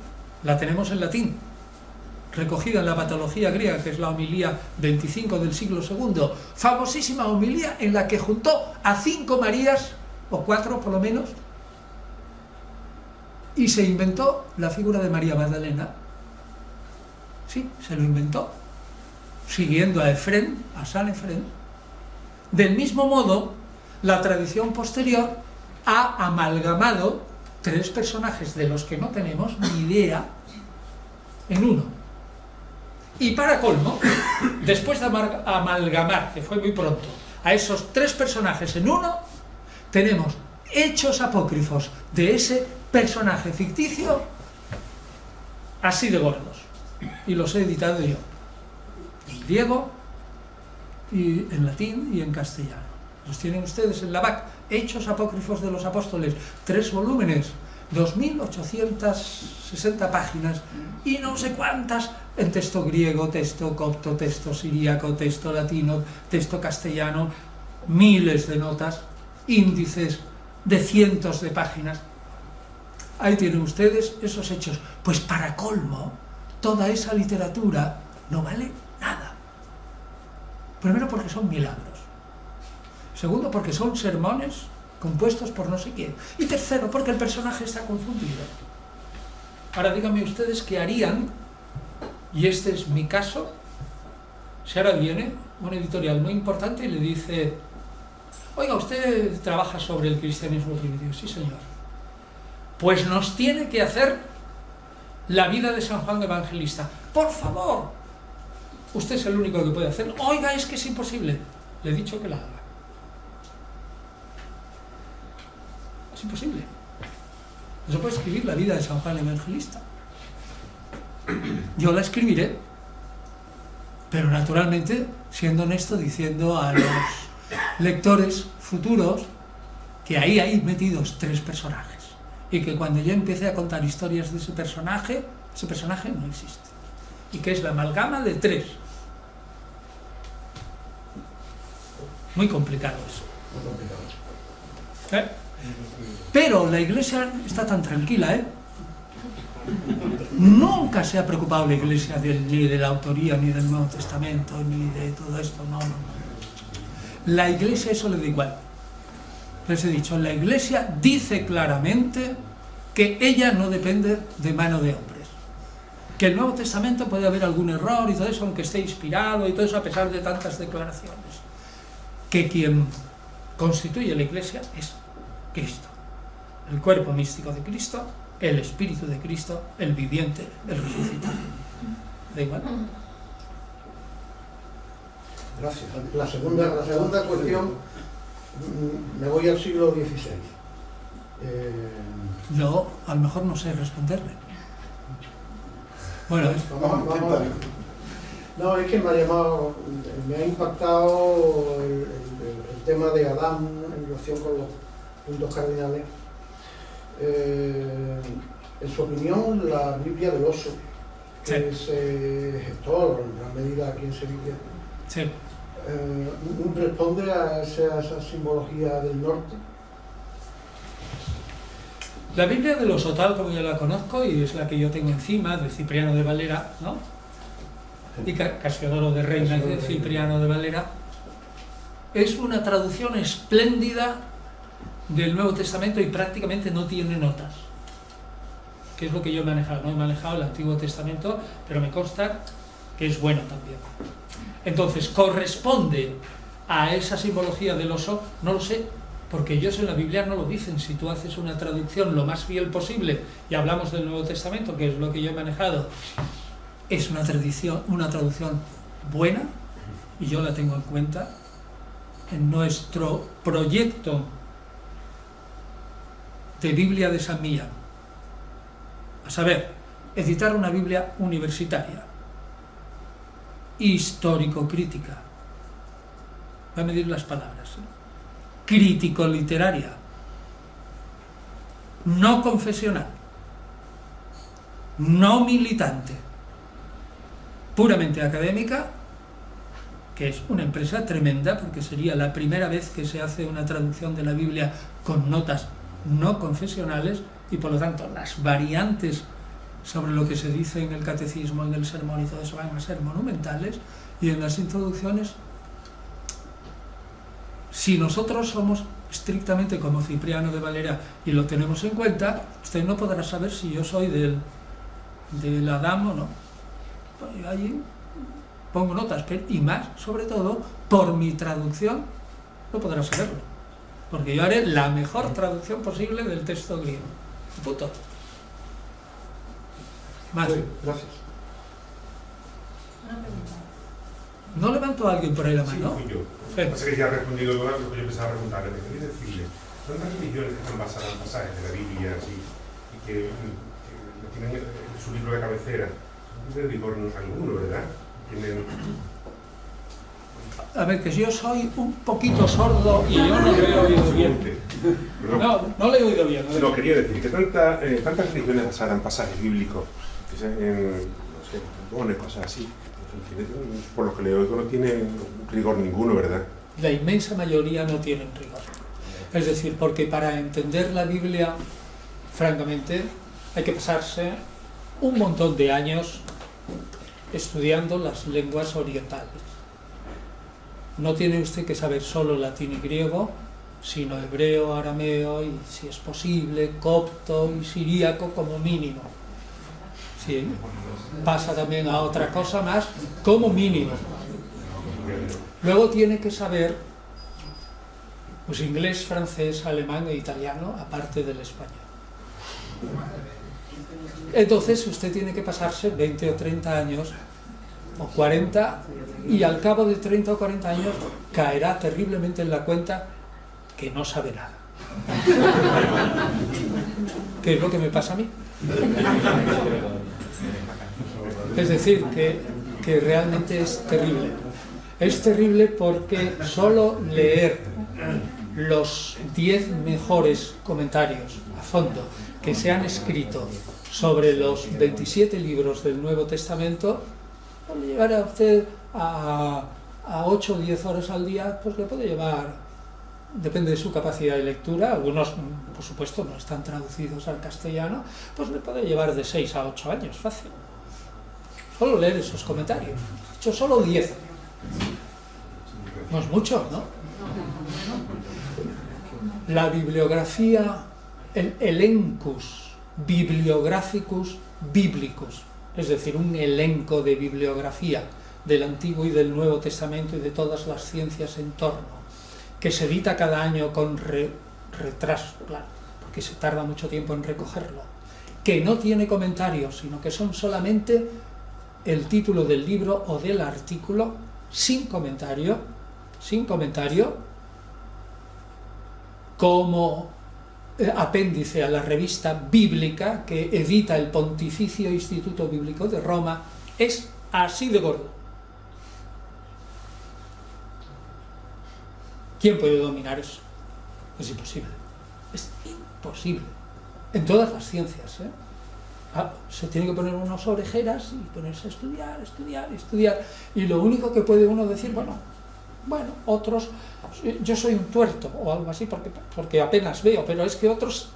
latín, recogida en la Patología griega, que es la homilía 25 del siglo II, famosísima homilía en la que juntó a 5 Marías, o 4 por lo menos, y se inventó la figura de María Magdalena. Sí, se lo inventó, siguiendo a Efrén, a San Efrén. Del mismo modo, la tradición posterior ha amalgamado 3 personajes de los que no tenemos ni idea en uno. Y para colmo, después de amalgamar, que fue muy pronto, a esos 3 personajes en uno, tenemos hechos apócrifos de ese personaje ficticio así de gordos. Y los he editado yo, en griego, y en latín y en castellano. Los tienen ustedes en la BAC, Hechos Apócrifos de los Apóstoles, 3 volúmenes, 2.860 páginas y no sé cuántas en texto griego, texto copto, texto siríaco, texto latino, texto castellano, miles de notas, índices de cientos de páginas. Ahí tienen ustedes esos hechos. Pues para colmo, toda esa literatura no vale nada. Primero porque son milagros. Segundo porque son sermones compuestos por no sé quién. Y tercero porque el personaje está confundido. Ahora díganme ustedes qué harían, y este es mi caso, si ahora viene una editorial muy importante y le dice: oiga, usted trabaja sobre el cristianismo primitivo. Sí, señor. Pues nos tiene que hacer la vida de San Juan Evangelista. Por favor. Usted es el único que puede hacer. Oiga, es que es imposible. Le he dicho que la haga. Es imposible. No se puede escribir la vida de San Juan Evangelista. Yo la escribiré, pero naturalmente, siendo honesto, diciendo a los lectores futuros que ahí hay metidos 3 personajes y que cuando yo empiece a contar historias de ese personaje no existe. Y que es la amalgama de 3. Muy complicado eso. Muy complicado. Pero la Iglesia está tan tranquila, Nunca se ha preocupado la Iglesia ni de la autoría, ni del Nuevo Testamento, ni de todo esto, no. La Iglesia eso le da igual. Les he dicho, la Iglesia dice claramente que ella no depende de mano de hombres. Que el Nuevo Testamento puede haber algún error y todo eso, aunque esté inspirado y todo eso, a pesar de tantas declaraciones. Que quien constituye la Iglesia es Cristo. El cuerpo místico de Cristo, el Espíritu de Cristo, el viviente, el resucitado. ¿Da igual? Gracias. La segunda cuestión, me voy al siglo XVI. Yo a lo mejor no sé responderle. Bueno, vamos. No, es que me ha impactado el tema de Adán en relación con los puntos cardinales. En su opinión, la Biblia del oso, que se gestó en gran medida aquí en Sevilla, sí. ¿Responde a esa simbología del norte? La Biblia del oso, tal como yo la conozco, y es la que yo tengo encima, de Cipriano de Valera, ¿no? Y Casiodoro de Reina, de Cipriano de Valera, es una traducción espléndida del Nuevo Testamento y prácticamente no tiene notas. que es lo que yo he manejado. No he manejado el Antiguo Testamento, pero me consta que es bueno también. Entonces, ¿corresponde a esa simbología del oso? No lo sé, porque ellos en la Biblia no lo dicen. Si tú haces una traducción lo más fiel posible, y hablamos del Nuevo Testamento, que es lo que yo he manejado, es una traducción buena, y yo la tengo en cuenta en nuestro proyecto de Biblia de San Millán. A saber, editar una Biblia universitaria, histórico-crítica, voy a medir las palabras, crítico-literaria, no confesional, no militante, puramente académica, que es una empresa tremenda, porque sería la primera vez que se hace una traducción de la Biblia con notas no confesionales, y por lo tanto las variantes sobre lo que se dice en el catecismo, en el sermón y todo eso van a ser monumentales. Y en las introducciones, si nosotros somos estrictamente como Cipriano de Valera y lo tenemos en cuenta, usted no podrá saber si yo soy del Adán o no. Pues yo allí pongo notas, y más, sobre todo, por mi traducción, no podrá saberlo, porque yo haré la mejor traducción posible del texto griego. Punto. Más. Sí, gracias. ¿No levantó a alguien por ahí la Sí, mano? fui yo. Sí. Pasa que ya ha respondido lo que yo pensaba preguntarle. Me quería decirle, ¿cuántas religiones que están basadas en pasajes de la Biblia así, y que tienen su libro de cabecera? No tiene rigor alguno, ¿verdad? Tienen... A ver, que yo soy un poquito sordo y yo no le he oído bien. No le he oído bien. No, quería decir que tantas religiones basadas en pasajes bíblicos, en, no sé, en cosas así, por lo que le oigo no tienen rigor ninguno, ¿verdad? La inmensa mayoría no tienen rigor. Es decir, porque para entender la Biblia, francamente, hay que pasarse un montón de años estudiando las lenguas orientales. No tiene usted que saber solo latín y griego, sino hebreo, arameo y, si es posible, copto y siríaco como mínimo. Sí, pasa también a otra cosa más, como mínimo. Luego tiene que saber pues inglés, francés, alemán e italiano, aparte del español. Entonces usted tiene que pasarse 20 o 30 años, o 40, y al cabo de 30 o 40 años caerá terriblemente en la cuenta que no sabe nada. ¿Qué es lo que me pasa a mí? Es decir, que realmente es terrible. Es terrible porque solo leer los 10 mejores comentarios a fondo que se han escrito sobre los 27 libros del Nuevo Testamento, puede llevar a usted a 8 o 10 horas al día, pues le puede llevar, depende de su capacidad de lectura, algunos por supuesto no están traducidos al castellano, pues le puede llevar de 6 a 8 años, fácil. Solo leer esos comentarios. De hecho, solo 10. No es mucho, ¿no? La bibliografía, el elencus bibliographicus biblicus, es decir, un elenco de bibliografía del Antiguo y del Nuevo Testamento y de todas las ciencias en torno, que se edita cada año con retraso, claro, porque se tarda mucho tiempo en recogerlo, que no tiene comentarios, sino que son solamente el título del libro o del artículo, sin comentario, como apéndice a la revista bíblica que edita el Pontificio Instituto Bíblico de Roma, es así de gordo. ¿Quién puede dominar eso? Es imposible. Es imposible. En todas las ciencias, ¿eh? Se tiene que poner unas orejeras y ponerse a estudiar. Y lo único que puede uno decir, bueno, otros, yo soy un tuerto o algo así porque apenas veo, pero es que otros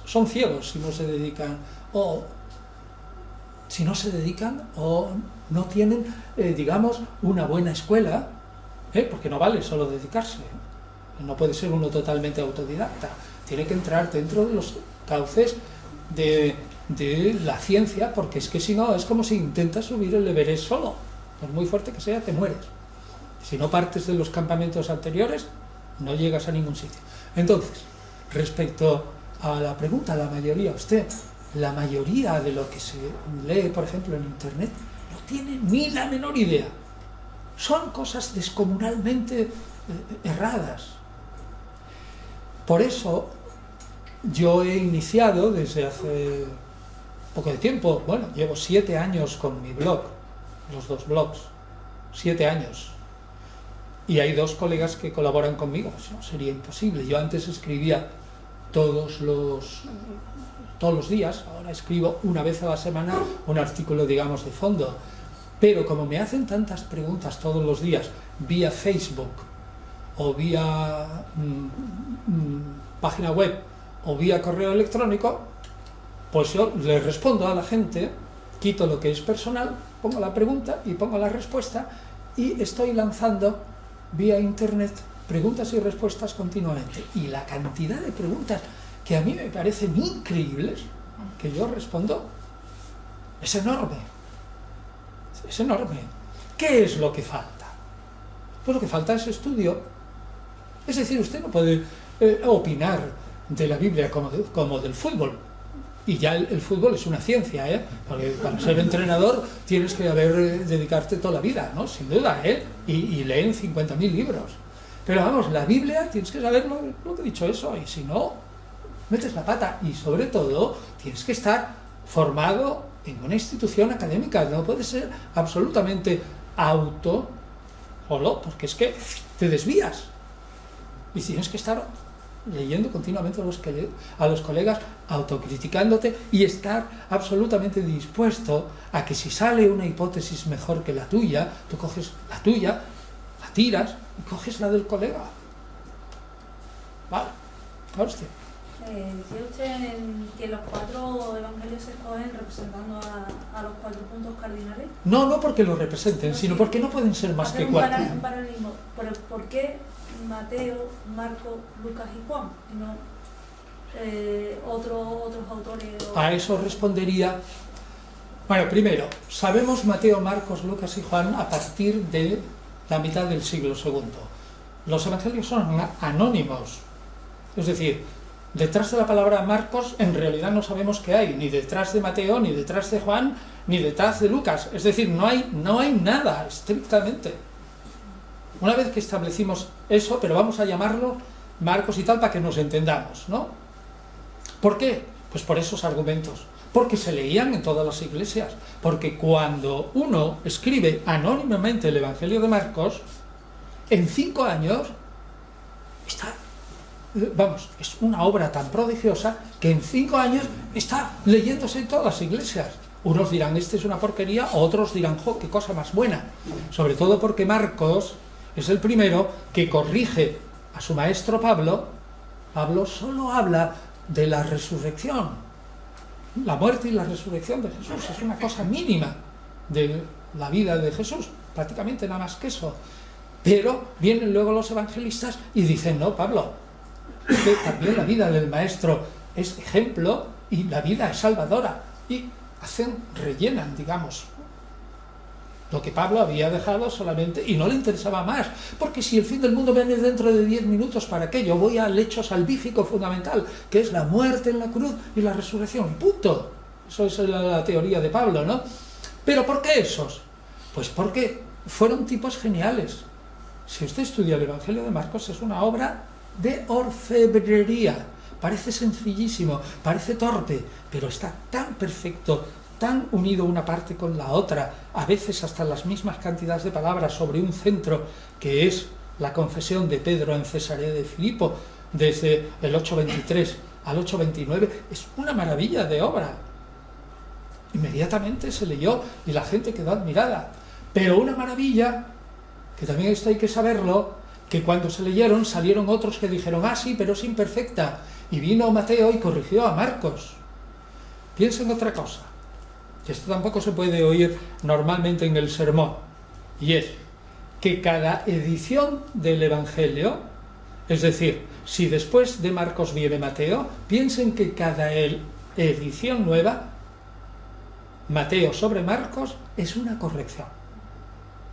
son ciegos si no se dedican, o no tienen, digamos, una buena escuela, porque no vale solo dedicarse, no puede ser uno totalmente autodidacta, tiene que entrar dentro de los cauces de de la ciencia, porque es que si no es como si intentas subir el Everest solo, por muy fuerte que sea te mueres. Si no partes de los campamentos anteriores no llegas a ningún sitio. Entonces, respecto a la pregunta, la mayoría de lo que se lee, por ejemplo, en internet, no tiene ni la menor idea. Son cosas descomunalmente erradas. Por eso yo he iniciado desde hace poco de tiempo, bueno, llevo 7 años con mi blog, los 2 blogs, 7 años. Y hay 2 colegas que colaboran conmigo, si no sería imposible. Yo antes escribía todos los días, ahora escribo una vez a la semana un artículo, digamos, de fondo. Pero como me hacen tantas preguntas todos los días, vía Facebook, o vía página web, o vía correo electrónico, pues yo les respondo a la gente, quito lo que es personal, pongo la pregunta y pongo la respuesta, y estoy lanzando vía internet preguntas y respuestas continuamente. Y la cantidad de preguntas que a mí me parecen increíbles, que yo respondo, es enorme. Es enorme. ¿Qué es lo que falta? Pues lo que falta es estudio. Es decir, usted no puede opinar de la Biblia como del fútbol. Y ya el fútbol es una ciencia, ¿eh? Porque para ser entrenador tienes que dedicarte toda la vida, ¿no? Sin duda, ¿eh? Y leen 50.000 libros. Pero vamos, la Biblia tienes que saber lo que he dicho eso, y si no, metes la pata. Y sobre todo, tienes que estar formado en una institución académica, no puedes ser absolutamente solo, porque es que te desvías. Y tienes que estar leyendo continuamente a los colegas, autocriticándote, y estar absolutamente dispuesto a que si sale una hipótesis mejor que la tuya, tú coges la tuya, la tiras y coges la del colega. Vale, a usted. ¿Decía usted que los 4 evangelios se escogen representando a los 4 puntos cardinales? No porque los representen, sino porque no pueden ser más que 4. Un paralelismo. Pero ¿por qué Mateo, Marcos, Lucas y Juan? Y no otros autores. A eso respondería. Bueno, primero, sabemos Mateo, Marcos, Lucas y Juan a partir de la mitad del siglo II. Los evangelios son anónimos. Es decir, detrás de la palabra Marcos en realidad no sabemos qué hay, ni detrás de Mateo, ni detrás de Juan, ni detrás de Lucas. Es decir, no hay nada, estrictamente. Una vez que establecimos eso, pero vamos a llamarlo Marcos y tal para que nos entendamos, ¿no? ¿Por qué? Pues por esos argumentos. Porque se leían en todas las iglesias. Porque cuando uno escribe anónimamente el Evangelio de Marcos, en 5 años está... Vamos, es una obra tan prodigiosa que en 5 años está leyéndose en todas las iglesias. Unos dirán, este es una porquería, otros dirán, jo, qué cosa más buena. Sobre todo porque Marcos es el primero que corrige a su maestro Pablo. Pablo solo habla de la resurrección. La muerte y la resurrección de Jesús es una cosa mínima de la vida de Jesús, prácticamente nada más que eso. Pero vienen luego los evangelistas y dicen, no, Pablo, que también la vida del maestro es ejemplo y la vida es salvadora, y rellenan, digamos, lo que Pablo había dejado solamente, y no le interesaba más, porque si el fin del mundo viene dentro de 10 minutos, ¿para qué? Yo voy al hecho salvífico fundamental, que es la muerte en la cruz y la resurrección, punto. Eso es la teoría de Pablo, ¿no? ¿Pero por qué esos? Pues porque fueron tipos geniales. Si usted estudia el Evangelio de Marcos, es una obra de orfebrería. Parece sencillísimo, parece torpe, pero está tan perfecto, tan unido una parte con la otra, a veces hasta las mismas cantidades de palabras sobre un centro que es la confesión de Pedro en Cesarea de Filipo, desde el 8:23 al 8:29, es una maravilla de obra. Inmediatamente se leyó y la gente quedó admirada. Pero una maravilla, que también esto hay que saberlo, que cuando se leyeron salieron otros que dijeron, ah sí, pero es imperfecta, y vino Mateo y corrigió a Marcos. Piensen otra cosa, que esto tampoco se puede oír normalmente en el sermón, y es que cada edición del Evangelio, es decir, si después de Marcos viene Mateo, piensen que cada edición nueva Mateo sobre Marcos es una corrección.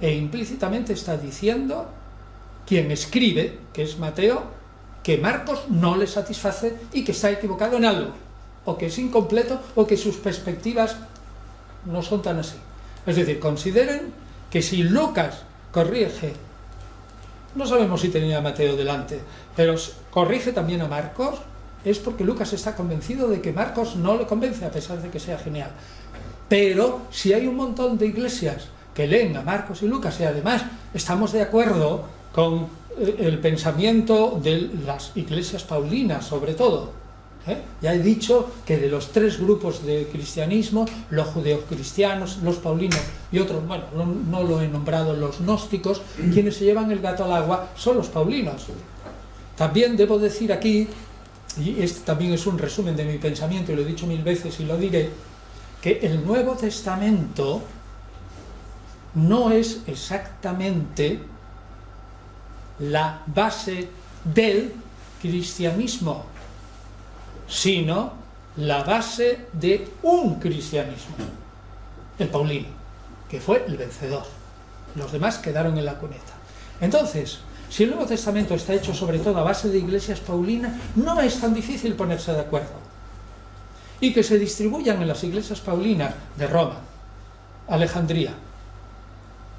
E implícitamente está diciendo quien escribe, que es Mateo, que Marcos no le satisface y que está equivocado en algo, o que es incompleto, o que sus perspectivas no son tan así. Es decir, consideren que si Lucas corrige, no sabemos si tenía a Mateo delante, pero corrige también a Marcos, es porque Lucas está convencido de que Marcos no le convence, a pesar de que sea genial. Pero si hay un montón de iglesias que leen a Marcos y Lucas, y además estamos de acuerdo con el pensamiento de las iglesias paulinas, sobre todo, ya he dicho que de los tres grupos de cristianismo, los judeocristianos, los paulinos y otros, bueno, no lo he nombrado, los gnósticos, quienes se llevan el gato al agua son los paulinos. También debo decir aquí, y este también es un resumen de mi pensamiento, y lo he dicho 1000 veces y lo diré, que el Nuevo Testamento no es exactamente la base del cristianismo, sino la base de un cristianismo, el paulino, que fue el vencedor. Los demás quedaron en la cuneta. Entonces, si el Nuevo Testamento está hecho sobre todo a base de iglesias paulinas, no es tan difícil ponerse de acuerdo. Y que se distribuyan en las iglesias paulinas de Roma, Alejandría,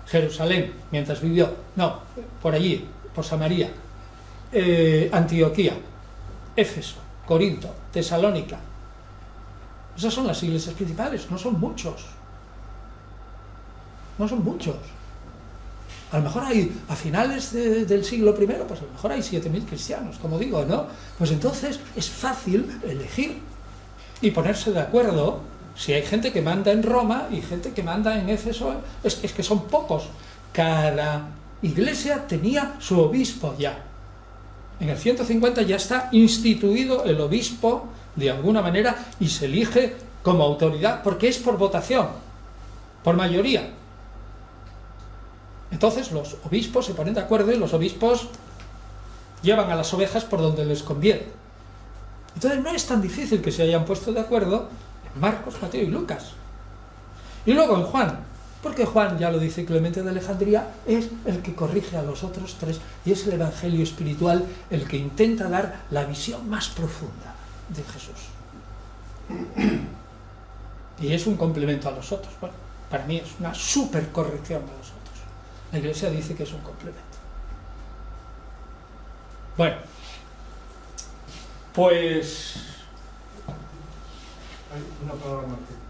Jerusalén, mientras vivió, no, por allí, por Samaria, Antioquía, Éfeso, Corinto, Tesalónica. Esas son las iglesias principales, no son muchos. No son muchos. A lo mejor hay, a finales del siglo I, pues a lo mejor hay 7000 cristianos, como digo, ¿no? Pues entonces es fácil elegir y ponerse de acuerdo. Si hay gente que manda en Roma y gente que manda en Éfeso, es que son pocos. Cada iglesia tenía su obispo ya. En el 150 ya está instituido el obispo de alguna manera y se elige como autoridad porque es por votación, por mayoría. Entonces los obispos se ponen de acuerdo y los obispos llevan a las ovejas por donde les conviene. Entonces no es tan difícil que se hayan puesto de acuerdo en Marcos, Mateo y Lucas. Y luego en Juan, porque Juan, ya lo dice Clemente de Alejandría, es el que corrige a los otros tres y es el evangelio espiritual el que intenta dar la visión más profunda de Jesús. Y es un complemento a los otros. Bueno, para mí es una super corrección a los otros. La Iglesia dice que es un complemento. Bueno, pues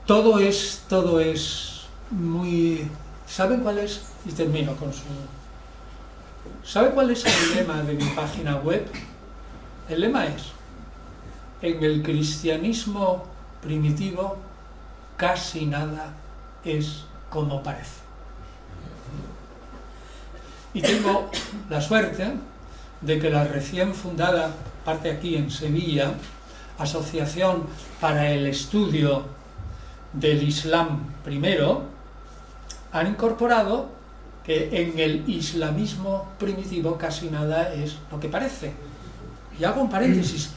todo es muy... ¿Saben cuál es? Y termino con su... ¿Sabe cuál es el lema de mi página web? El lema es: en el cristianismo primitivo casi nada es como parece. Y tengo la suerte de que la recién fundada, parte aquí en Sevilla, Asociación para el Estudio del Islam Primero, han incorporado que en el islamismo primitivo casi nada es lo que parece. Y hago un paréntesis,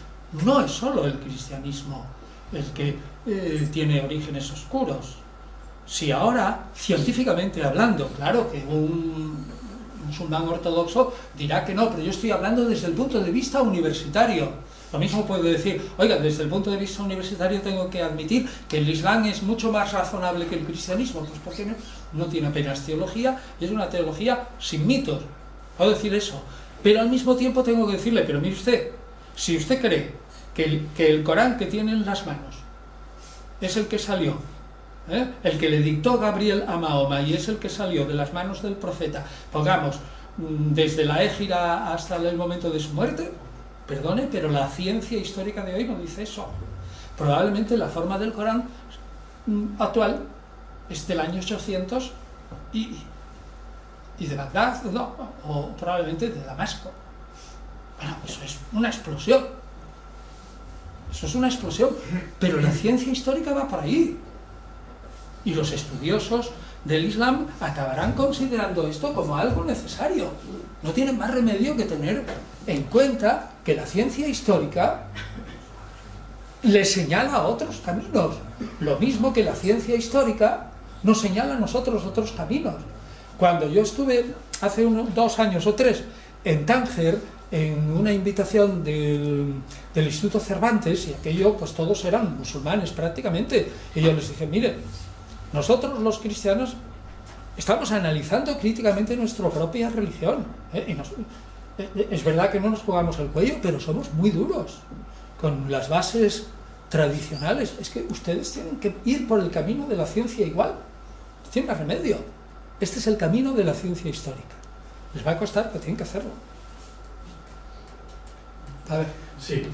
no es solo el cristianismo el que tiene orígenes oscuros. Si ahora, científicamente hablando, claro que un musulmán ortodoxo dirá que no, pero yo estoy hablando desde el punto de vista universitario. Lo mismo puede decir, oiga, desde el punto de vista universitario tengo que admitir que el Islam es mucho más razonable que el cristianismo, pues porque no tiene apenas teología, es una teología sin mitos, puedo decir eso. Pero al mismo tiempo tengo que decirle, pero mire usted, si usted cree que el Corán que tiene en las manos es el que salió, el que le dictó Gabriel a Mahoma y es el que salió de las manos del profeta, pongamos, desde la Égira hasta el momento de su muerte, perdone, pero la ciencia histórica de hoy no dice eso. Probablemente la forma del Corán actual es del año 800 y de Bagdad, no, o probablemente de Damasco. Bueno, eso es una explosión. Eso es una explosión, pero la ciencia histórica va por ahí. Y los estudiosos del Islam acabarán considerando esto como algo necesario. No tienen más remedio que tener en cuenta que la ciencia histórica le señala a otros caminos, lo mismo que la ciencia histórica nos señala a nosotros otros caminos. Cuando yo estuve hace 2 años o 3 en Tánger, en una invitación del Instituto Cervantes, y aquello, pues todos eran musulmanes prácticamente, y yo les dije, mire, nosotros los cristianos estamos analizando críticamente nuestra propia religión, ¿eh? Es verdad que no nos jugamos el cuello, pero somos muy duros con las bases tradicionales. Es que ustedes tienen que ir por el camino de la ciencia igual, no tiene más remedio. Este es el camino de la ciencia histórica. Les va a costar, pero tienen que hacerlo. A ver. Sí.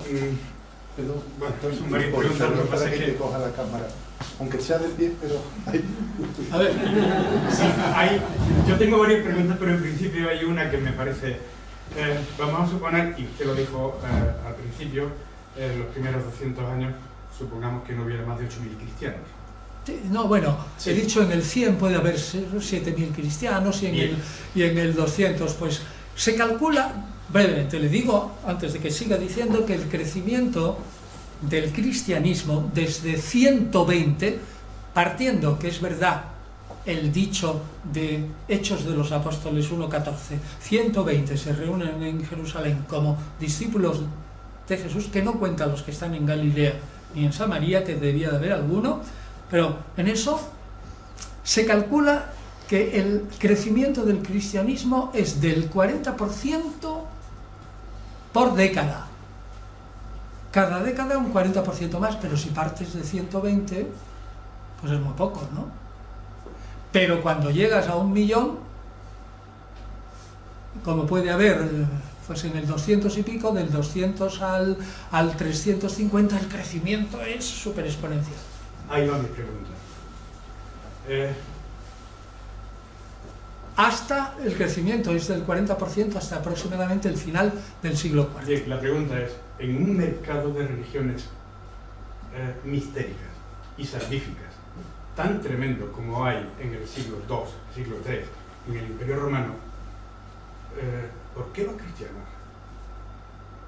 Perdón, Bueno, son varias preguntas, lo que pasa para es que que... te coja la cámara. Aunque sea de pie, pero... A ver. Sí, yo tengo varias preguntas, pero en principio hay una que me parece... vamos a suponer, y usted lo dijo al principio, en los primeros 200 años, supongamos que no hubiera más de 8.000 cristianos. No, bueno, Sí. he dicho en el 100 puede haber 7.000 cristianos y en el 200, pues se calcula, brevemente le digo, antes de que siga diciendo, que el crecimiento del cristianismo desde 120, partiendo que es verdad el dicho de Hechos de los Apóstoles 1:14, 120 se reúnen en Jerusalén como discípulos de Jesús, que no cuentan los que están en Galilea ni en Samaria, que debía de haber alguno, pero en eso se calcula que el crecimiento del cristianismo es del 40% por década. Cada década un 40% más, pero si partes de 120, pues es muy poco, ¿no? Pero cuando llegas a 1 millón, como puede haber, pues en el 200 y pico, del 200 al 350, el crecimiento es súper exponencial. Ahí va mi pregunta. Hasta el crecimiento es del 40% hasta aproximadamente el final del siglo IV. Bien, la pregunta es, en un mercado de religiones mistéricas y salvíficas, tan tremendo como hay en el siglo II, siglo III, en el Imperio Romano, ¿por qué los cristianos?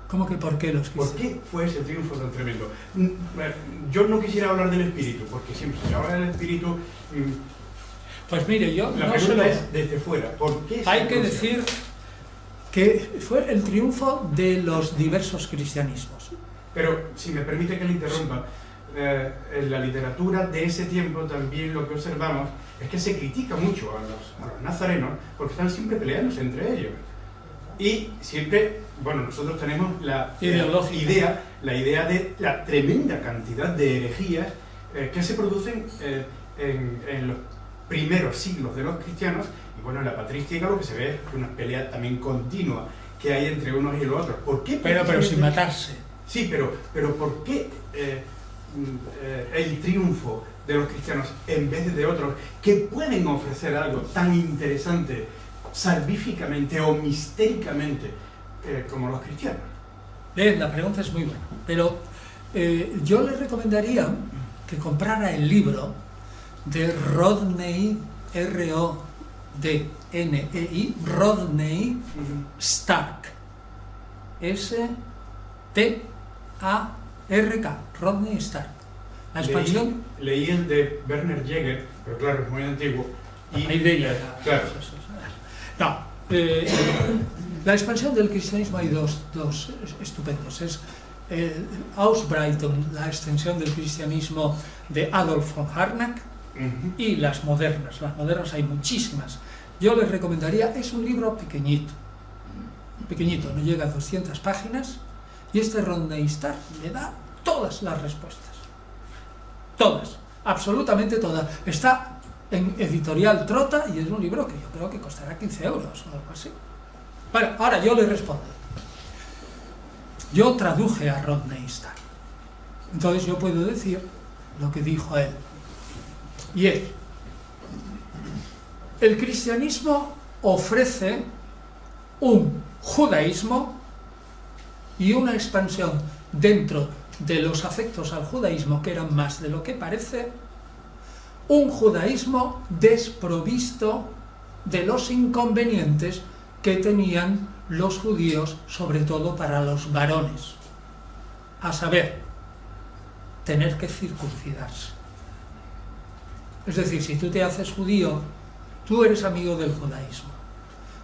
¿Cómo que por qué los ¿Por cristianos? qué fue ese triunfo tan tremendo? Yo no quisiera hablar del espíritu, porque siempre se habla del espíritu. Pues mire, yo La no pregunta solo... es desde fuera, ¿por qué? Hay que decir que fue el triunfo de los diversos cristianismos. Pero, si me permite que le interrumpa, en la literatura de ese tiempo también lo que observamos es que se critica mucho a los nazarenos porque están siempre peleándose entre ellos. Y siempre, bueno, nosotros tenemos la idea de la tremenda cantidad de herejías que se producen en los primeros siglos de los cristianos, y bueno, en la patrística lo que se ve es una pelea también continua que hay entre unos y los otros. ¿Por qué? Pero sin matarse. Sí, pero ¿por qué el triunfo de los cristianos en vez de otros que pueden ofrecer algo tan interesante salvíficamente o mistéricamente como los cristianos? Bien, la pregunta es muy buena, pero yo le recomendaría que comprara el libro de Rodney, R-O-D-N-E-I, Rodney Stark, S-T-A-R-K, Rodney Stark. La expansión... Leí el de Werner Jäger, pero claro, es muy antiguo. Y, Hay de ella, claro. No, la expansión del cristianismo hay dos estupendos. Es Ausbreitung, la extensión del cristianismo de Adolf von Harnack, y las modernas. Las modernas hay muchísimas. Yo les recomendaría, es un libro pequeñito, no llega a 200 páginas, y este Rodney Stark le da todas las respuestas. Todas, absolutamente todas. Está en editorial Trota y es un libro que yo creo que costará 15 euros o algo así. Bueno, ahora yo le respondo. Yo traduje a Rodney Stark, entonces yo puedo decir lo que dijo él. Y es, el cristianismo ofrece un judaísmo y una expansión dentro de los afectos al judaísmo, que eran más de lo que parece, un judaísmo desprovisto de los inconvenientes que tenían los judíos, sobre todo para los varones. A saber, tener que circuncidarse. Es decir, si tú te haces judío, tú eres amigo del judaísmo.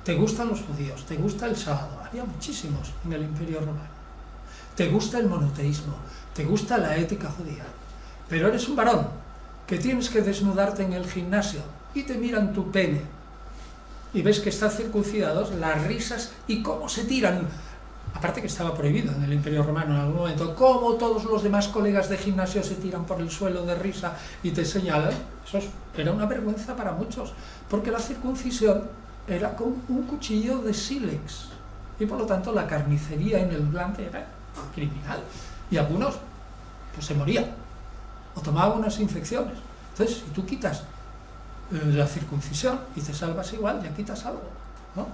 Te gustan los judíos, te gusta el sábado, había muchísimos en el Imperio Romano. Te gusta el monoteísmo, te gusta la ética judía, pero eres un varón que tienes que desnudarte en el gimnasio y te miran tu pene y ves que están circuncidados, las risas y cómo se tiran. Aparte que estaba prohibido en el Imperio Romano en algún momento, cómo todos los demás colegas de gimnasio se tiran por el suelo de risa y te señalan. Eso era una vergüenza para muchos, porque la circuncisión era con un cuchillo de sílex y por lo tanto la carnicería en el glande era criminal y algunos pues se morían o tomaban unas infecciones. Entonces, si tú quitas la circuncisión y te salvas igual, ya quitas algo, ¿no?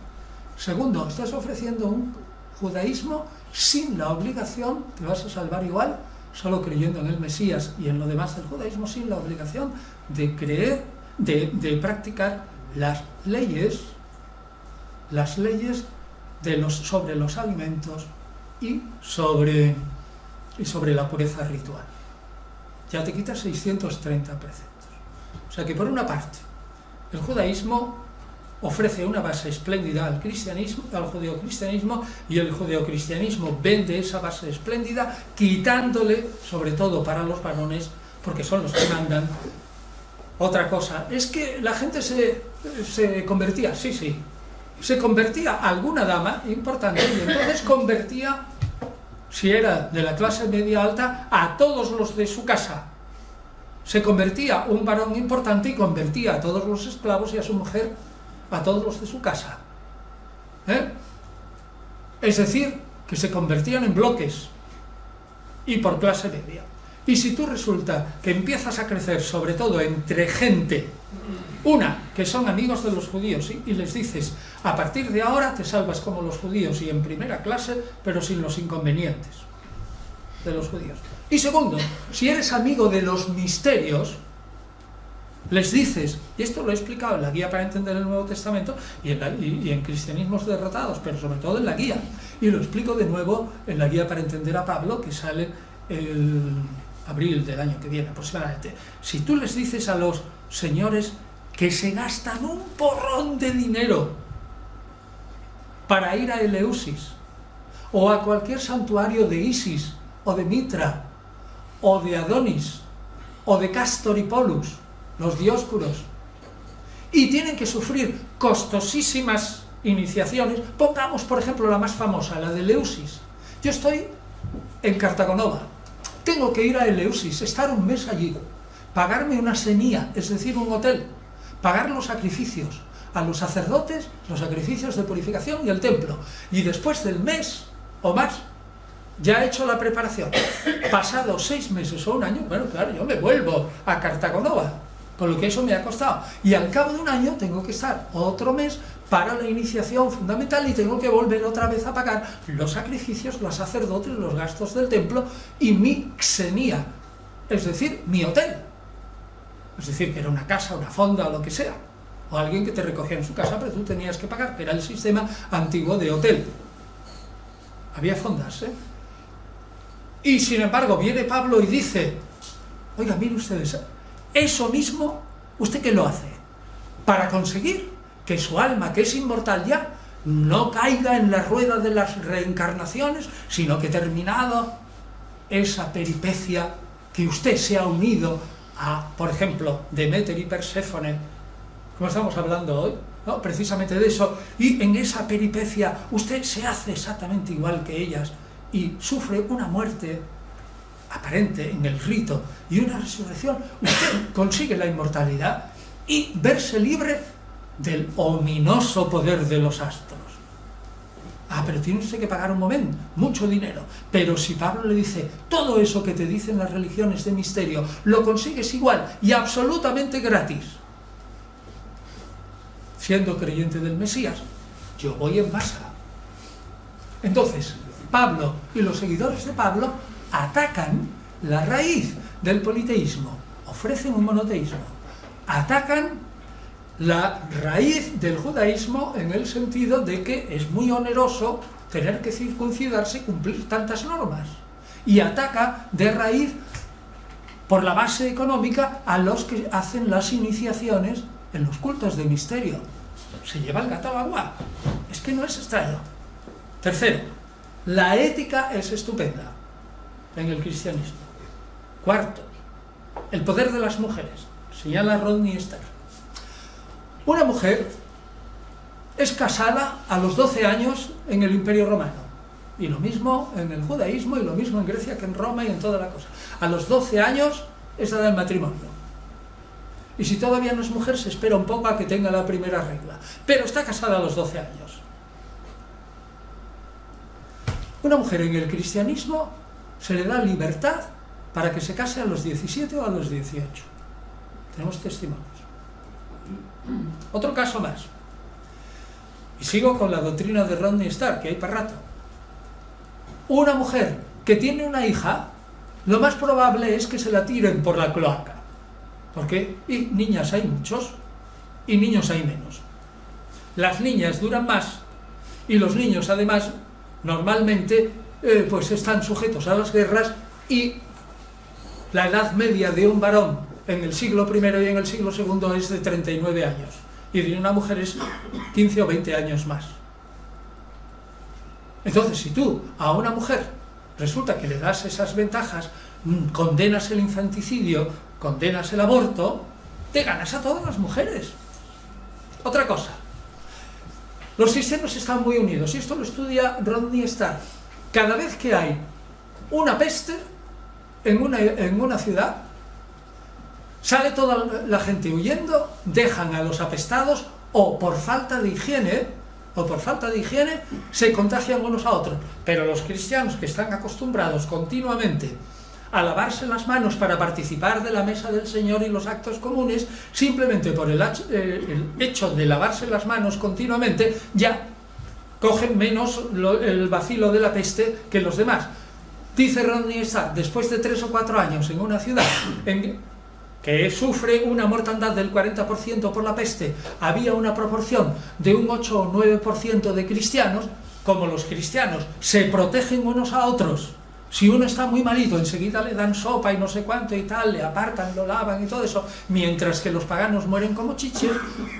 Segundo, estás ofreciendo un judaísmo sin la obligación, te vas a salvar igual, solo creyendo en el Mesías y en lo demás del judaísmo, sin la obligación de creer, de practicar las leyes sobre los alimentos y sobre la pureza ritual. Ya te quitas 630 preceptos. O sea que por una parte, el judaísmo ofrece una base espléndida al cristianismo, al judeocristianismo, y el judeocristianismo vende esa base espléndida, quitándole, sobre todo para los varones, porque son los que mandan. Otra cosa, es que la gente se convertía, sí, se convertía a alguna dama importante, y entonces convertía, si era de la clase media alta, a todos los de su casa. Se convertía un varón importante y convertía a todos los esclavos y a su mujer, a todos los de su casa. Es decir, que se convertían en bloques y por clase media. Y si tú resulta que empiezas a crecer, sobre todo entre gente, que son amigos de los judíos, y les dices, a partir de ahora te salvas como los judíos y en primera clase, pero sin los inconvenientes de los judíos. Y segundo, si eres amigo de los misterios, les dices, y esto lo he explicado en la guía para entender el Nuevo Testamento y en Cristianismos derrotados, pero sobre todo en la guía, y lo explico de nuevo en la guía para entender a Pablo, que sale el abril del año que viene aproximadamente. Si tú les dices a los señores que se gastan un porrón de dinero para ir a Eleusis o a cualquier santuario de Isis o de Mitra o de Adonis o de Castor y Pollux, los dioscuros, y tienen que sufrir costosísimas iniciaciones, pongamos por ejemplo la más famosa, la de Eleusis. Yo estoy en Cartagonova, tengo que ir a Eleusis, estar un mes allí, pagarme una senía, es decir, un hotel, pagar los sacrificios a los sacerdotes, los sacrificios de purificación y el templo, y después del mes o más, ya he hecho la preparación, pasado 6 meses o un año, bueno, claro, yo me vuelvo a Cartagonova, con lo que eso me ha costado, y al cabo de un año tengo que estar otro mes para la iniciación fundamental y tengo que volver otra vez a pagar los sacrificios, los sacerdotes, los gastos del templo y mi xenía, es decir, mi hotel. Es decir, que era una casa, una fonda o lo que sea, o alguien que te recogía en su casa, pero tú tenías que pagar, que era el sistema antiguo de hotel. Había fondas, Y sin embargo viene Pablo y dice, oiga, miren ustedes, eso mismo, ¿usted qué lo hace? Para conseguir que su alma, que es inmortal ya, no caiga en la rueda de las reencarnaciones, sino que terminado esa peripecia, que usted se ha unido a, por ejemplo, Deméter y Perséfone, como estamos hablando hoy, ¿no? Precisamente de eso, y en esa peripecia usted se hace exactamente igual que ellas y sufre una muerte aparente en el rito y una resurrección, usted consigue la inmortalidad y verse libre del ominoso poder de los astros. Pero tiene usted que pagar un momento, mucho dinero. Pero si Pablo le dice, todo eso que te dicen las religiones de misterio, lo consigues igual y absolutamente gratis, siendo creyente del Mesías, yo voy en masa. Entonces, Pablo y los seguidores de Pablo atacan la raíz del politeísmo, ofrecen un monoteísmo, atacan la raíz del judaísmo en el sentido de que es muy oneroso tener que circuncidarse y cumplir tantas normas, y ataca de raíz por la base económica a los que hacen las iniciaciones en los cultos de misterio. Se lleva el gato al agua. Es que no es extraño. Tercero, la ética es estupenda en el cristianismo. Cuarto, el poder de las mujeres. Señala Rodney Starr. Una mujer es casada a los 12 años en el Imperio Romano. Y lo mismo en el judaísmo, y lo mismo en Grecia que en Roma y en toda la cosa. A los 12 años es dada el matrimonio. Y si todavía no es mujer, se espera un poco a que tenga la primera regla. Pero está casada a los 12 años. Una mujer en el cristianismo se le da libertad para que se case a los 17 o a los 18. Tenemos testimonios. Otro caso más. Y sigo con la doctrina de Rodney Starr, que hay para rato. Una mujer que tiene una hija, lo más probable es que se la tiren por la cloaca. Porque y niñas hay muchos y niños hay menos. Las niñas duran más y los niños además normalmente pues están sujetos a las guerras, y la edad media de un varón en el siglo I y en el siglo II es de 39 años y de una mujer es 15 o 20 años más. Entonces, si tú a una mujer resulta que le das esas ventajas, condenas el infanticidio, condenas el aborto, te ganas a todas las mujeres. Otra cosa, los cristianos están muy unidos, y esto lo estudia Rodney Starr. Cada vez que hay una peste en una ciudad, sale toda la gente huyendo, dejan a los apestados, o por falta de higiene, se contagian unos a otros. Pero los cristianos, que están acostumbrados continuamente a lavarse las manos para participar de la mesa del Señor y los actos comunes, simplemente por el hecho de lavarse las manos continuamente, ya cogen menos el bacilo de la peste que los demás. Dice Rodney Starr, después de 3 o 4 años en una ciudad que sufre una mortandad del 40% por la peste, había una proporción de un 8 o 9% de cristianos. Como los cristianos se protegen unos a otros, si uno está muy malito, enseguida le dan sopa y no sé cuánto y tal, le apartan, lo lavan y todo eso, mientras que los paganos mueren como chiches,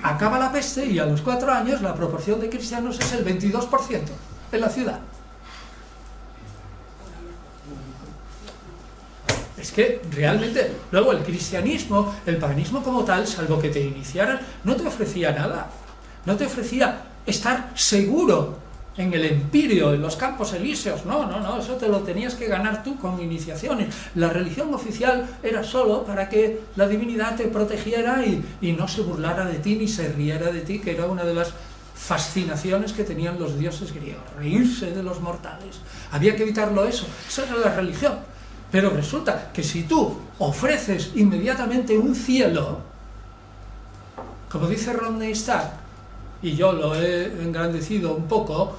acaba la peste y a los 4 años la proporción de cristianos es el 22% en la ciudad. Es que realmente, luego el cristianismo, el paganismo como tal, salvo que te iniciaran, no te ofrecía nada. No te ofrecía estar seguro en el empirio, en los campos elíseos. No, eso te lo tenías que ganar tú con iniciaciones. La religión oficial era solo para que la divinidad te protegiera y no se burlara de ti ni se riera de ti, que era una de las fascinaciones que tenían los dioses griegos, reírse de los mortales. Había que evitarlo eso, esa era la religión. Pero resulta que si tú ofreces inmediatamente un cielo, como dice Rodney Starr, y yo lo he engrandecido un poco,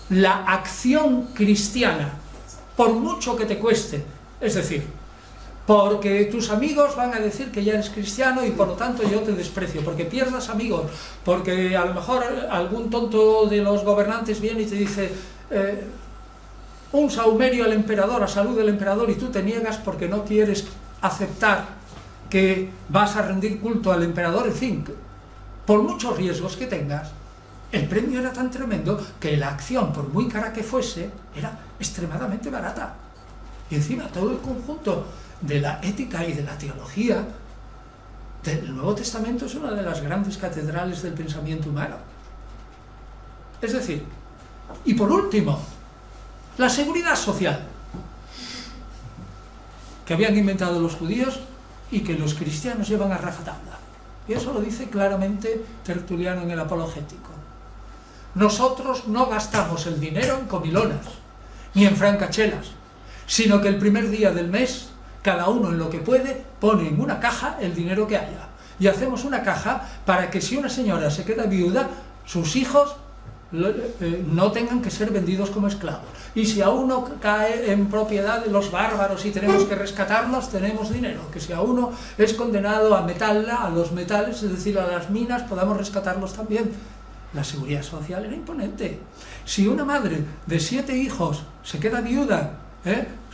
la acción cristiana, por mucho que te cueste, es decir, porque tus amigos van a decir que ya eres cristiano y por lo tanto yo te desprecio, porque pierdas amigos, porque a lo mejor algún tonto de los gobernantes viene y te dice un saumerio al emperador, a salud del emperador, y tú te niegas porque no quieres aceptar que vas a rendir culto al emperador, en fin, por muchos riesgos que tengas, el premio era tan tremendo que la acción, por muy cara que fuese, era extremadamente barata. Y encima todo el conjunto de la ética y de la teología del Nuevo Testamento es una de las grandes catedrales del pensamiento humano. Es decir, y por último, la seguridad social, que habían inventado los judíos y que los cristianos llevan a rajatabla. Y eso lo dice claramente Tertuliano en el Apologético. Nosotros no gastamos el dinero en comilonas, ni en francachelas, sino que el primer día del mes, cada uno en lo que puede, pone en una caja el dinero que haya. Y hacemos una caja para que si una señora se queda viuda, sus hijos no tengan que ser vendidos como esclavos. Y si a uno cae en propiedad de los bárbaros y tenemos que rescatarlos, tenemos dinero. Que si a uno es condenado a metalla, a los metales, es decir, a las minas, podamos rescatarlos también. La seguridad social era imponente. Si una madre de 7 hijos se queda viuda,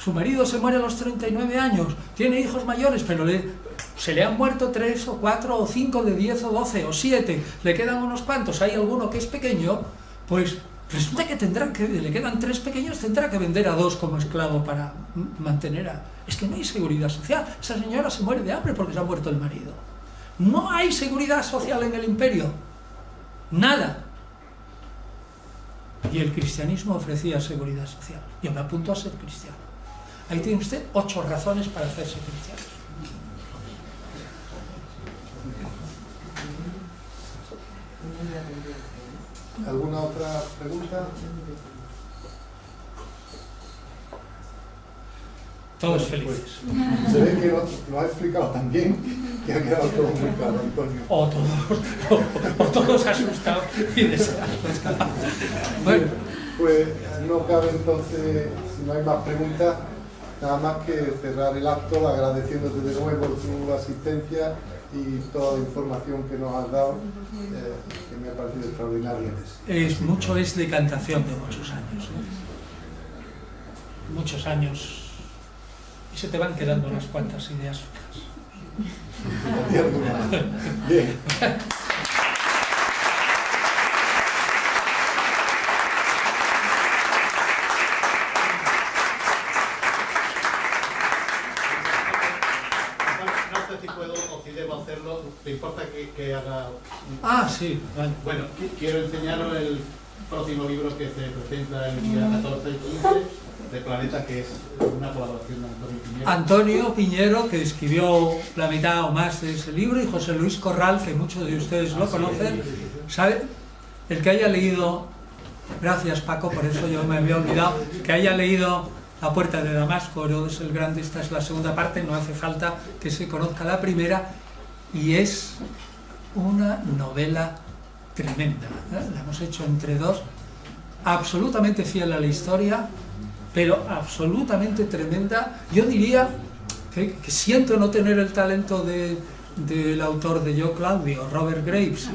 su marido se muere a los 39 años, tiene hijos mayores, pero se le han muerto 3 o 4 o 5 de 10 o 12 o 7, le quedan unos cuantos, hay alguno que es pequeño, pues resulta que le quedan 3 pequeños, tendrá que vender a 2 como esclavo para mantener a... Es que no hay seguridad social, esa señora se muere de hambre porque se ha muerto el marido. No hay seguridad social en el imperio, nada. Y el cristianismo ofrecía seguridad social. Yo me apunto a ser cristiano. Ahí tiene usted 8 razones para hacerse cristiano. ¿Alguna otra pregunta? Todos felices. Pues, se ve que lo ha explicado tan bien que ha quedado todo muy claro, Antonio. O todos asustados y deseados. Bueno, pues no cabe entonces, si no hay más preguntas, nada más que cerrar el acto agradeciéndote de nuevo tu asistencia y toda la información que nos has dado, que me ha parecido extraordinaria. Mucho es decantación de muchos años. Muchos años. Y se te van quedando unas cuantas ideas fijas. Bien. ¿Te importa que haga...? Sí, vale. Bueno, quiero enseñaros el próximo libro que se presenta el día 14 y 15 de Planeta, que es una colaboración de Antonio Piñero. Antonio Piñero, que escribió la mitad o más de ese libro, y José Luis Corral, que muchos de ustedes lo conocen. ¿Sabe? El que haya leído, gracias Paco, por eso yo me había olvidado, que haya leído La puerta de Damasco, Herodes el Grande, esta es la segunda parte, no hace falta que se conozca la primera, y es una novela tremenda, la hemos hecho entre 2, absolutamente fiel a la historia, pero absolutamente tremenda. Yo diría que siento no tener el talento del autor de Yo Claudio, Robert Graves,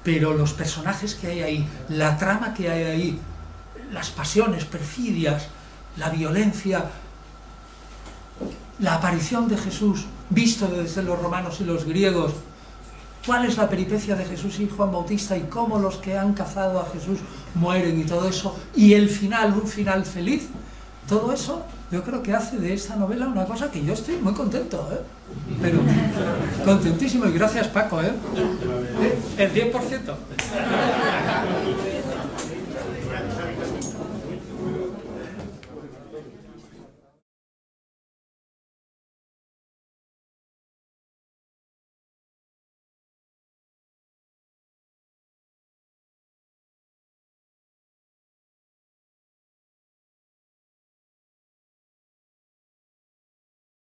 pero los personajes que hay ahí, la trama que hay ahí, las pasiones, perfidias, la violencia, la aparición de Jesús visto desde los romanos y los griegos, cuál es la peripecia de Jesús y Juan Bautista y cómo los que han cazado a Jesús mueren y todo eso, y el final, un final feliz, todo eso yo creo que hace de esta novela una cosa que yo estoy muy contento, pero contentísimo, y gracias Paco, el 10%.